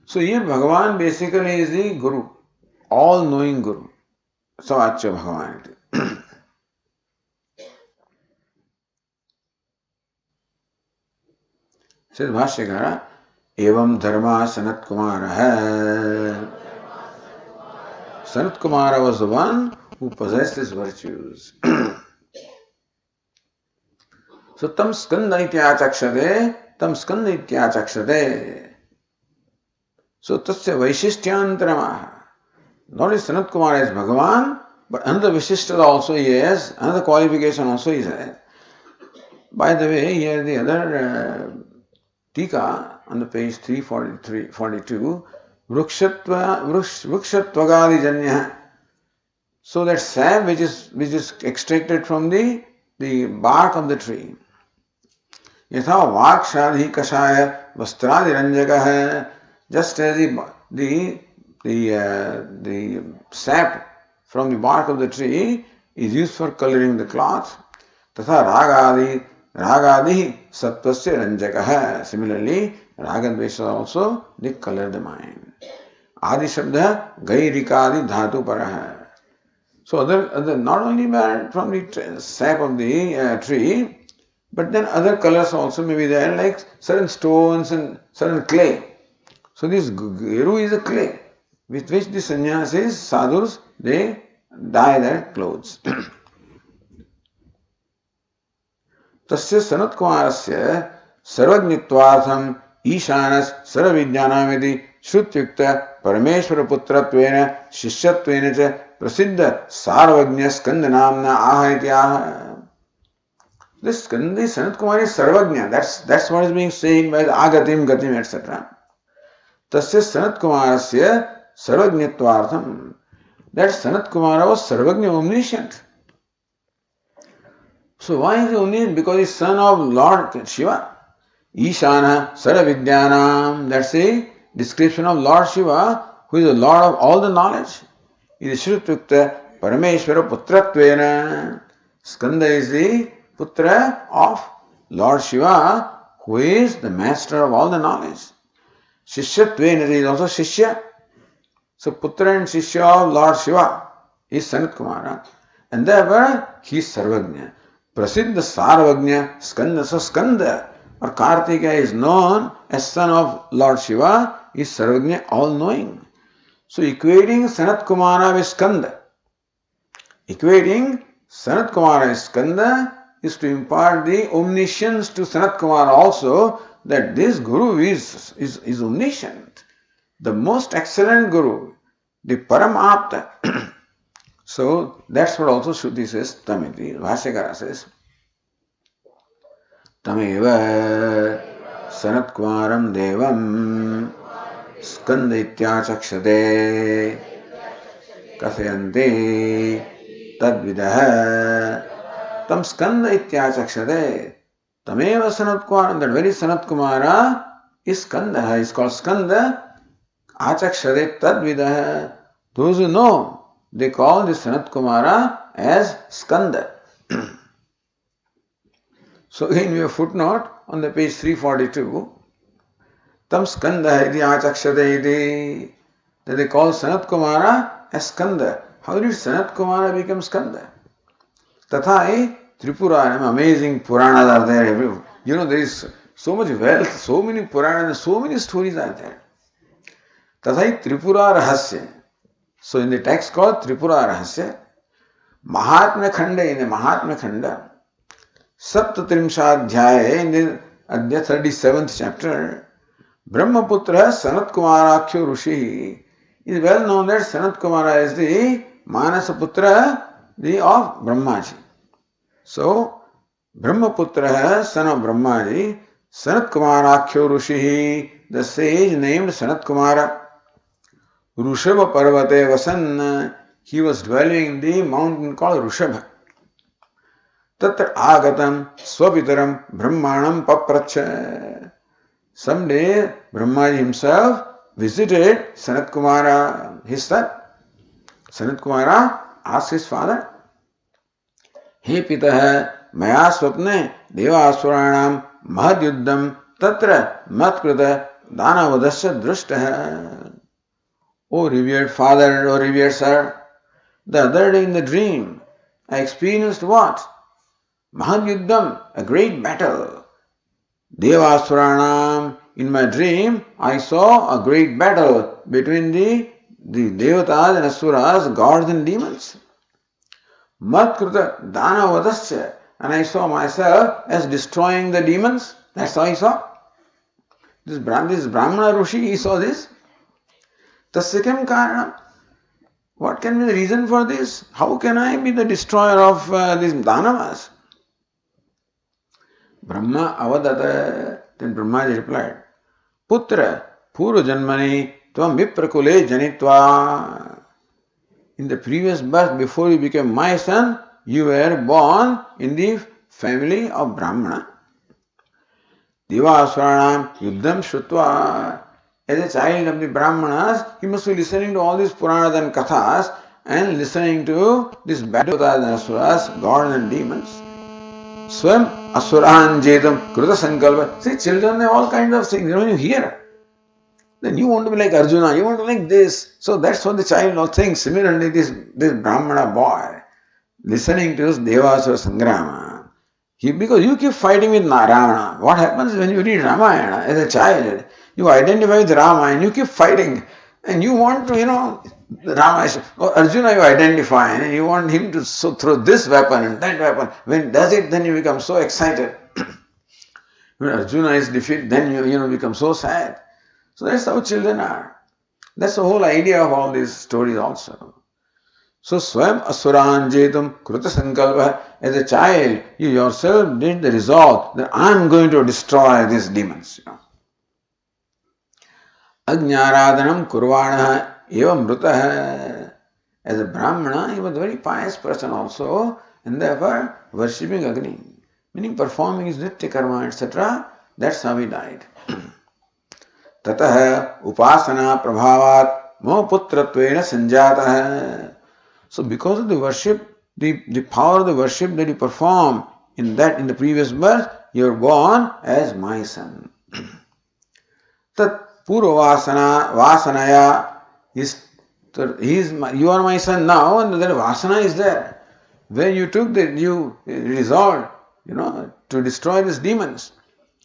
So here Bhagavan basically is the Guru, all-knowing Guru. Savacha Bhagavan. Says Bhashyakara, Evam Dharma Sanat Kumara. Sanat Kumara was the one who possessed his virtues. So tam skanda ityachakshade. So tasya vaishishtyantramah. Not only Sanat Kumara is Bhagavan, but another Vishishta also he has, another qualification also he has. By the way, here the other Tika on the page 342, Vrikshatvagadi Janya. So that sap which is extracted from the bark of the tree. Yatha Vakshadhi Kashaya Vastradi Ranjaka. Just as the sap from the bark of the tree is used for coloring the cloth, tatha ragadi sattvasya ranjakaha. Similarly, ragadvesha also they color the mind. Adi shabda gairikadi dhatu paraha. So other not only from the sap of the tree, but then other colors also may be there, like certain stones and certain clay. So this Geru is a clay with which the sannyasis, sadhus, they dye their clothes. Tasya Sanat Kumarasya sarvajnitvatham ishanas sarvavidyanamiti shrutyukta parameshwara putratvena shishatvena cha prasiddha sarvajna skanda namna aha ityaha. This Skandi Sanat Kumar is sarvajna. That's what is being said by the agatim, gatim, etc. Tasya Sanat Kumarasya sarvajnitvartham. That Sanat Kumara was sarvajna, omniscient. So why is he omniscient? Because he is son of Lord Shiva. Ishana Saravidyanam. That's a description of Lord Shiva, who is the Lord of all the knowledge. It is Shrutukta Parameshwara Putratvena. Skanda is the Putra of Lord Shiva, who is the master of all the knowledge. Shishatvena is also Shishya. So Putra and Shishya of Lord Shiva is Sanat Kumara. And therefore he is Sarvajna. Prasiddha Sarvajna Skanda. So Skanda or Kartika is known as son of Lord Shiva, is Sarvajna, all-knowing. So equating Sanat Kumara with Skanda. Equating Sanat Kumara with Skanda is to impart the omniscience to Sanat Kumara also, that this Guru is omniscient. The most excellent Guru, the Paramapta. So that's what also Shruti says, Tamiti. Bhashyakara says, Tameva Sanat Kumaram Devam Skanda Ityachakshade Kathayante tadvidah tam skanda ityachakshade. Tameva Sanat Kumara, that very Sanat Kumara is Skanda, is called Skanda. Achakshade tadvidah. Those who know, they call this Sanat Kumara as Skanda. So in your footnote on the page 342, Tam Skanda iti achakshade iti, that they call Sanat Kumara as Skanda. How did Sanat Kumara become Skanda? Tathai Tripura, amazing Puranas are there everywhere. You know, there is so much wealth, so many Puranas, so many stories are there. Tathai Tripura Rahasya. So in the text called Tripura Rahasya, Mahatmya Khanda, in the Mahatmya Khanda, Saptatrimshadhyaya, in the Adhya 37th chapter, Brahmaputra Sanat Kumarakhyo Rushi. It is well known that Sanat Kumara is the Manasaputra of Brahmaji. So, Brahmaputra, son of Brahmaji, Sanat Kumarakhyo Rushi, the sage named Sanat Kumara. Rushabha Parvate Vasan, he was dwelling in the mountain called Rushabha. Tatra Agatam Swapitaram Brahmanam Papracha. Someday, Brahmaji himself visited Sanat Kumara, his son. Sanat Kumara asked his father, हे पितः मया स्वप्ने देवासुराणां महद्युद्धं तत्र मत्कृत दानवधस्य दृष्टः. O revered father, O revered sir, the other day in the dream I experienced what? Mahadyuddham, a great battle. Devasuranam, in my dream I saw a great battle between the devatas and asuras, gods and demons. Matkruta Danavadasya, and I saw myself as destroying the demons. That's how I saw. This Brahmana Rushi, he saw this. Tasyakam Karana. What can be the reason for this? How can I be the destroyer of these Danavas? Brahma Avadata. Then Brahmaji replied, Putra Purva Janmani Tvam Viprakule Janitva. In the previous birth, before you became my son, you were born in the family of Brahmana. Devasuranam Yuddham Shrutva. As a child of the Brahmanas, he must be listening to all these Puranas and Kathas and listening to these Devatas and Asuras, gods and demons. Swam Asuran Jedam Kruta Sankalpa. See, children have all kinds of things. When you hear, then you want to be like Arjuna, you want to be like this. So that's what the child will think. Similarly, this Brahmana boy, listening to this Devasura Sangrama, because you keep fighting with Ravana. What happens when you read Ramayana as a child? You identify with Rama and you keep fighting. And you want to, Rama, Arjuna you identify and you want him to throw this weapon and that weapon. When he does it, then you become so excited. When Arjuna is defeated, then you become so sad. So that's how children are. That's the whole idea of all these stories also. So Swam Asuran Jetum Kruta Sankalpa, as a child, you yourself did the resolve that I am going to destroy these demons. Ajñārādhanam kurvāṇah eva mrutah. As a Brahmana, he was a very pious person also, and therefore worshipping Agni, meaning performing his nitya karma, etc. That's how he died. Tatah upasana prabhavat mo putrattvena sanjatah. So because of the worship, the power of the worship that you perform in the previous birth, you are born as my son. Tat Purva Vasanaya you are my son now, and that Vasana is there. When you you resolved, to destroy these demons.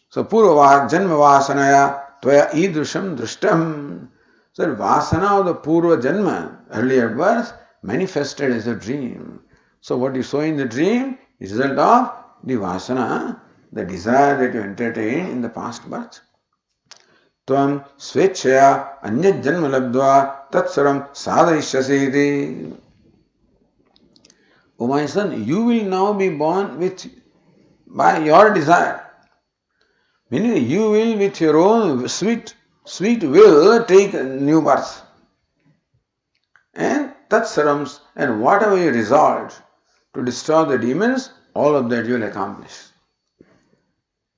So Purva Janma Vasanaya Tvaya Idrusham Drushtam. So the Vasana of the Purva Janma, earlier birth, manifested as a dream. So what you saw in the dream is the result of the Vasana, the desire that you entertained in the past birth. Tvam swechaya anyat janma labdva tatsaram sadhishyasiti. O my son, you will now be born by your desire. Meaning you will with your own sweet will take new birth. And tatsarams, and whatever you resolved to destroy the demons, all of that you will accomplish.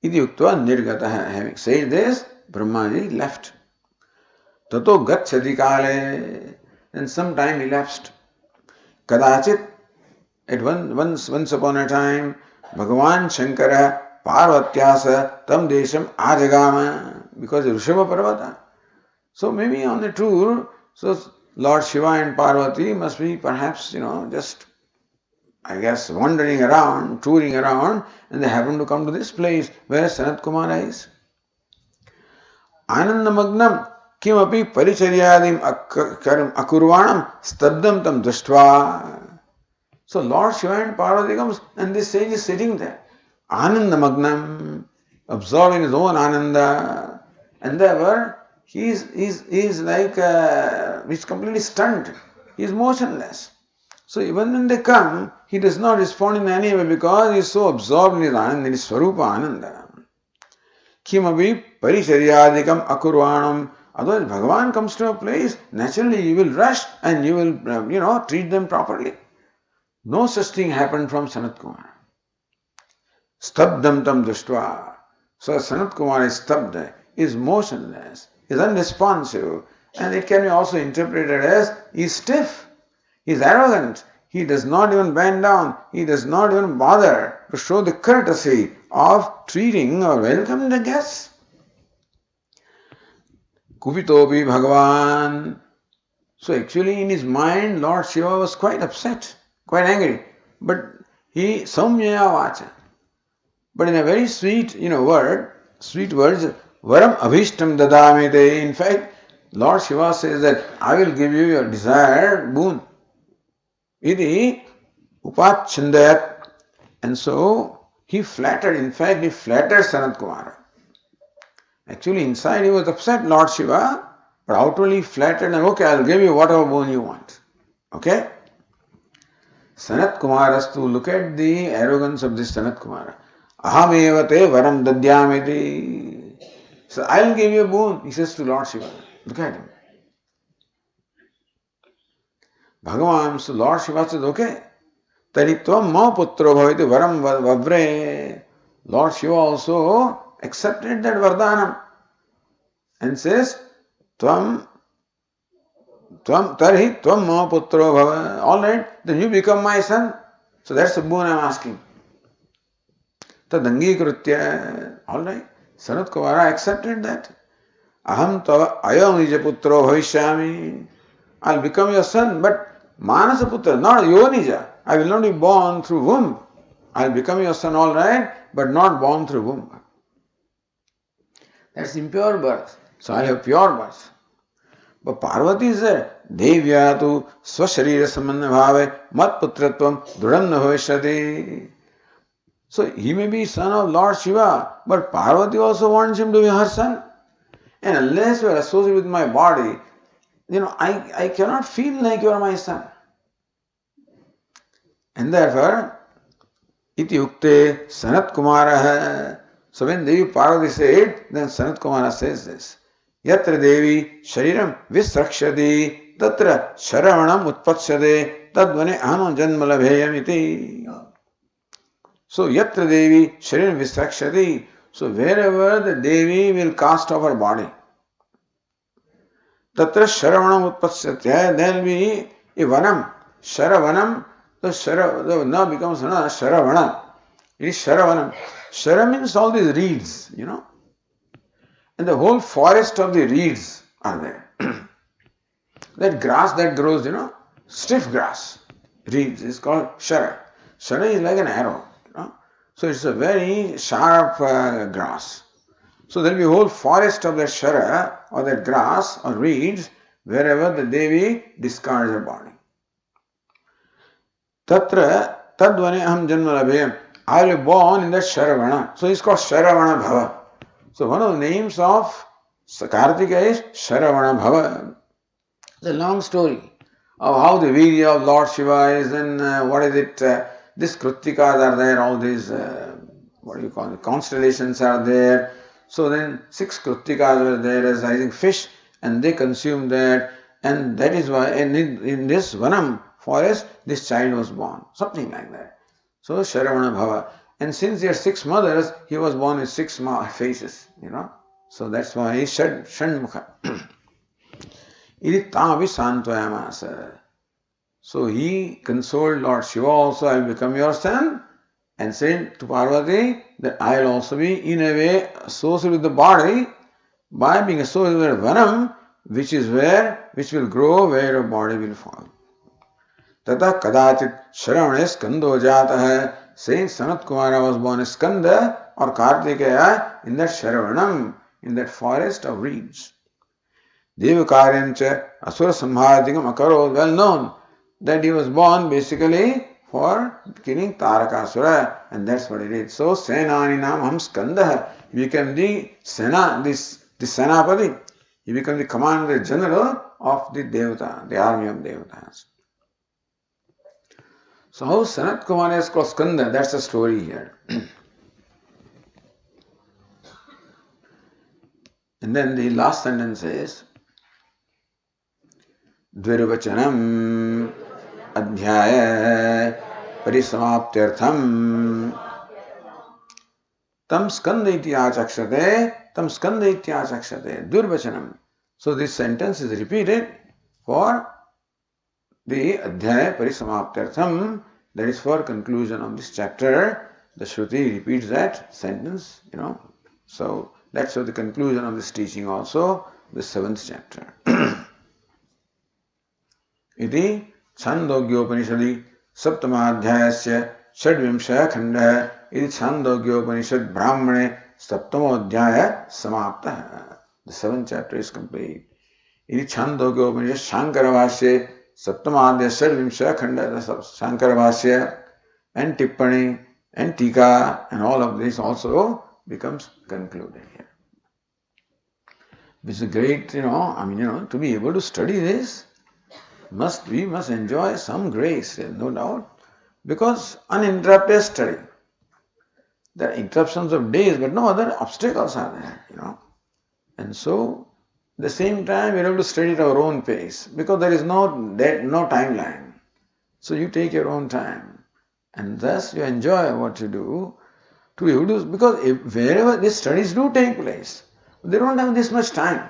Iti uktva nirgataha. Having said this, Brahmaji left. Tato gacchati kale. Then some time elapsed. Kadachit, at once upon a time, Bhagavan Shankara Parvatyasa tam desham ajagama, because Rishabha Parvata. So maybe on the tour, so Lord Shiva and Parvati must be perhaps, just, I guess, wandering around, touring around, and they happen to come to this place where Sanat Kumara is. Anandamagnam kimapi paricharyadim akurvanam stabdam tam drishtva. So Lord Shiva and Parvati comes and this sage is sitting there. Anandamagnam, absorbing his own ananda, and therefore he is like, he's completely stunned. He is motionless. So even when they come, he does not respond in any way because he is so absorbed in his ananda, in his swarupa ananda. Kimabi paricharyadikam akurvanam. Otherwise, Bhagavan comes to a place, naturally you will rush and you will, treat them properly. No such thing happened from Sanat Kumara. Stabdam tam drishtva. So Sanat Kumara is stabda, is motionless, is unresponsive, and it can be also interpreted as he is stiff, he is arrogant, he does not even bend down, he does not even bother to show the courtesy of treating or welcoming the guests. Kupitopi Bhagavan. So actually in his mind, Lord Shiva was quite upset, quite angry, but he saumya vacha. But in a very sweet, sweet words, varam abhishtam dadamite. In fact, Lord Shiva says that I will give you your desired boon. Iti upachandayat. And so he flattered Sanat Kumara. Actually inside he was upset, Lord Shiva, but outwardly flattered and okay, I'll give you whatever boon you want. Okay? Sanat Kumarastu, look at the arrogance of this Sanat Kumara. Ahameva te varam dadyamiti. So I'll give you a boon, he says to Lord Shiva. Look at him. Bhagavan, so Lord Shiva says, okay. Taritvam ma putro bhaviti varam vavre. Lord Shiva also accepted that vardhanam and says, Tvam tarhi tvam ma putro bhava. All right, then you become my son. So that's the boon I'm asking. Tadangi krutya. All right, Sanat Kumara accepted that. Aham tava ayam nija putro bhavishyami. I'll become your son, but Manasa putra, not Yonija. I will not be born through womb. I'll become your son, all right, but not born through womb. That's impure birth. So I'll have pure birth. But Parvati is there. Devyatu swasharira samanya bhave mat putratvam dhudam na bhavishyati. So he may be son of Lord Shiva, but Parvati also wants him to be her son. And unless you are associated with my body, I cannot feel like you are my son. And therefore, iti ukte Sanat Kumara. So when Devi Parvati said, then Sanat Kumara says this. Yatra Devi Shariram Visrakshati Tatra Sharavanam Utpatsyade Tadvane Aham Janma Labheyam iti. So Yatra Devi Shariram Visrakshati. So wherever the Devi will cast off her body, Tatra Sharavanam Utpatsyate, there will be a Vanam. Sharavanam, the now becomes Sharavanam. It is Sharavanam. Shara means all these reeds, and the whole forest of the reeds are there. That grass that grows, stiff grass, reeds, is called Shara. Shara is like an arrow, So it's a very sharp grass. So there will be a whole forest of that Shara or that grass or reeds wherever the Devi discards her body. Tatra tadvane aham janma labheyam. I will be born in that Sharavana. So it's called Sharavana Bhava. So one of the names of Kartika is Sharavana Bhava. It's a long story of how the Virya of Lord Shiva is and these Krutikas are there, all these, constellations are there. So then 6 Krutikas were there as rising fish and they consumed that And that is why in this Vanam forest, this child was born. Something like that. So Sharavana Bhava. And since he had 6 mothers, he was born with 6 faces, So that's why he said Shanmukha. Iti tamapi santvayamasa. So he consoled Lord Shiva also, I will become your son, and said to Parvati that I will also be in a way associated with the body by being associated with Vanam, which will grow where a body will fall. Tata kadachit Sharavane skando jata hai. Saying Sanat Kumara was born as Skanda or Kartikeya in that Sharavanam, in that forest of reeds. Devakaryamcha Asura Samharatikam Akaro, well known that he was born basically for killing Tarakasura, and that's what it is. So Senani Nam Ham Skanda, he became the Sena, this Senapati, he became the commander general of the Devata, the army of Devatas. So how Sanat Kumara is called Skanda, that's the story here. And then the last sentence is Dvirvachanam Adhyaya Parisamaaptyartham Tam Skanda iti achakshate Dvirvachanam. So this sentence is repeated for the Adhyaya Parisamaptyartham, that is for conclusion of this chapter. The Shruti repeats that sentence, So that's for the conclusion of this teaching also, the 7th chapter. Iti Chandogyopanishadi Saptamadhyayasya Shadvimshaya Khanda Iti Chandogyopanishad Brahmane Saptamodhyaya Samapta. The 7th chapter is complete. Iti Chandogyopanishad Shankaravasya Saptamadhyaya Shadvimshaya Khanda, the Shankaravasya and Tippani and Tika and all of this also becomes concluded here. This is great, to be able to study this, we must enjoy some grace, no doubt, because uninterrupted study. There are interruptions of days, but no other obstacles are there, And so, at the same time, we have to study at our own pace, because there is no timeline. So you take your own time, and thus you enjoy what you do. Because wherever these studies do take place, they don't have this much time.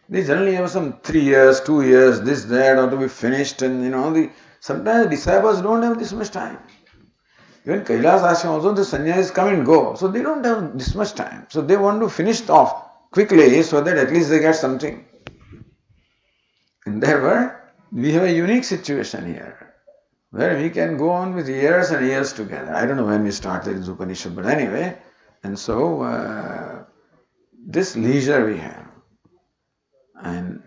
They generally have some 3 years, 2 years, this, that, or to be finished, and sometimes the disciples don't have this much time. Even Kailas Ashram also, the sannyas come and go, so they don't have this much time. So they want to finish it off quickly so that at least they get something. And therefore, we have a unique situation here, where we can go on with years and years together. I don't know when we started in Upanishad, but anyway, and so this leisure we have. And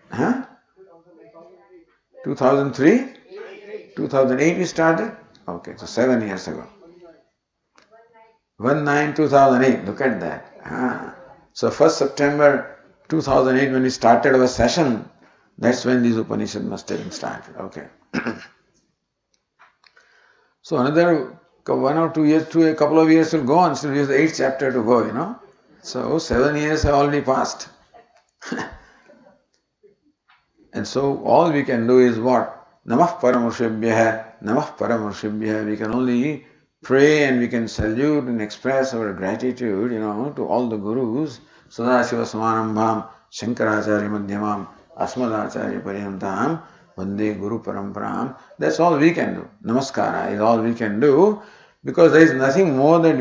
2003? 2008 we started? Okay, so 7 years ago. 1/9/2008, look at that. So 1st September 2008 when we started our session, that's when these Upanishads must have been started. Okay. So another 1 or 2 years, a couple of years will go on, still we have the 8th chapter to go, So 7 years have already passed. And so all we can do is what? Namah Paramurshibhyah. We can only pray and we can salute and express our gratitude, to all the gurus. Sadashiva Samanambham, Shankaracharya Madhyamam, Asmadacharya Pariyantam, Vande Guru Paramparam. That's all we can do. Namaskara is all we can do, because there is nothing more that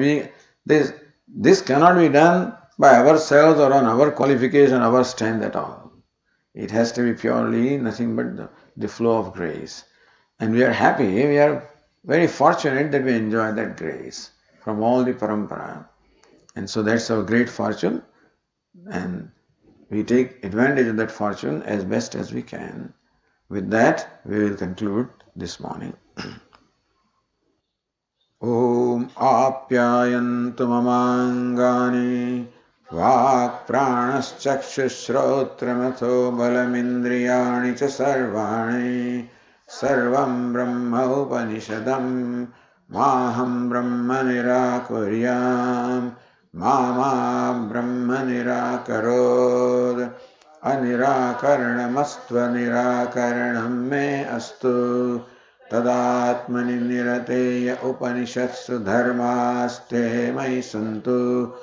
this cannot be done by ourselves or on our qualification, our strength at all. It has to be purely nothing but the flow of grace. And we are happy, we are very fortunate that we enjoy that grace from all the parampara. And so that's our great fortune, and we take advantage of that fortune as best as we can. With that, we will conclude this morning. Om Apyayantu Mamangani Vak Pranaschakshushrotramatho Balamindriyani Cha Sarvani Sarvam Brahma Upanishadam Maham Brahma Nirakuryam Mama Brahma Nirakarod अनिराकरणमस्त्वनिराकरणं मे अस्तु तदात्मनि निरतेय उपनिषत्सु धर्मास्ते मयि सन्तु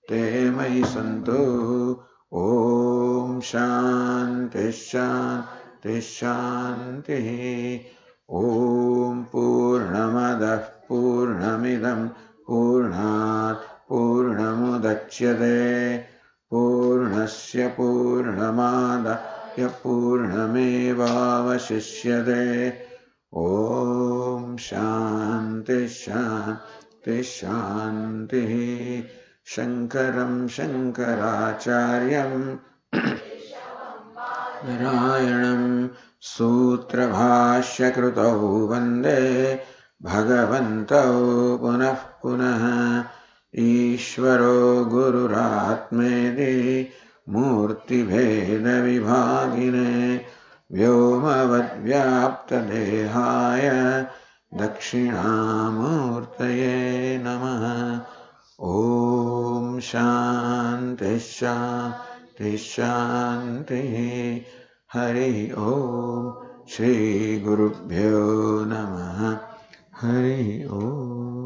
ते मयि सन्तु। ॐ शान्ति शान्ति शान्तिः। ॐ पूर्णमदः पूर्णमिदं पूर्णात् पूर्णमुदच्यते पूर्णस्य पूर्णमादाय पूर्णमेवावशिष्यते। ॐ शान्ति शान्ति शान्तिः। शङ्करं शङ्कराचार्यं नारायणं सूत्रभाष्यकृतौ वन्दे भगवन्तौ पुनः पुनः। ईश्वरो गुरुरात्मेति मूर्तिभेदविभागिने व्योमवद्व्याप्तदेहाय दक्षिणामूर्तये नमः। ॐ शान्ति शान्ति शान्तिः। हरि ओम श्री गुरुभ्यो नमः। हरि ओम।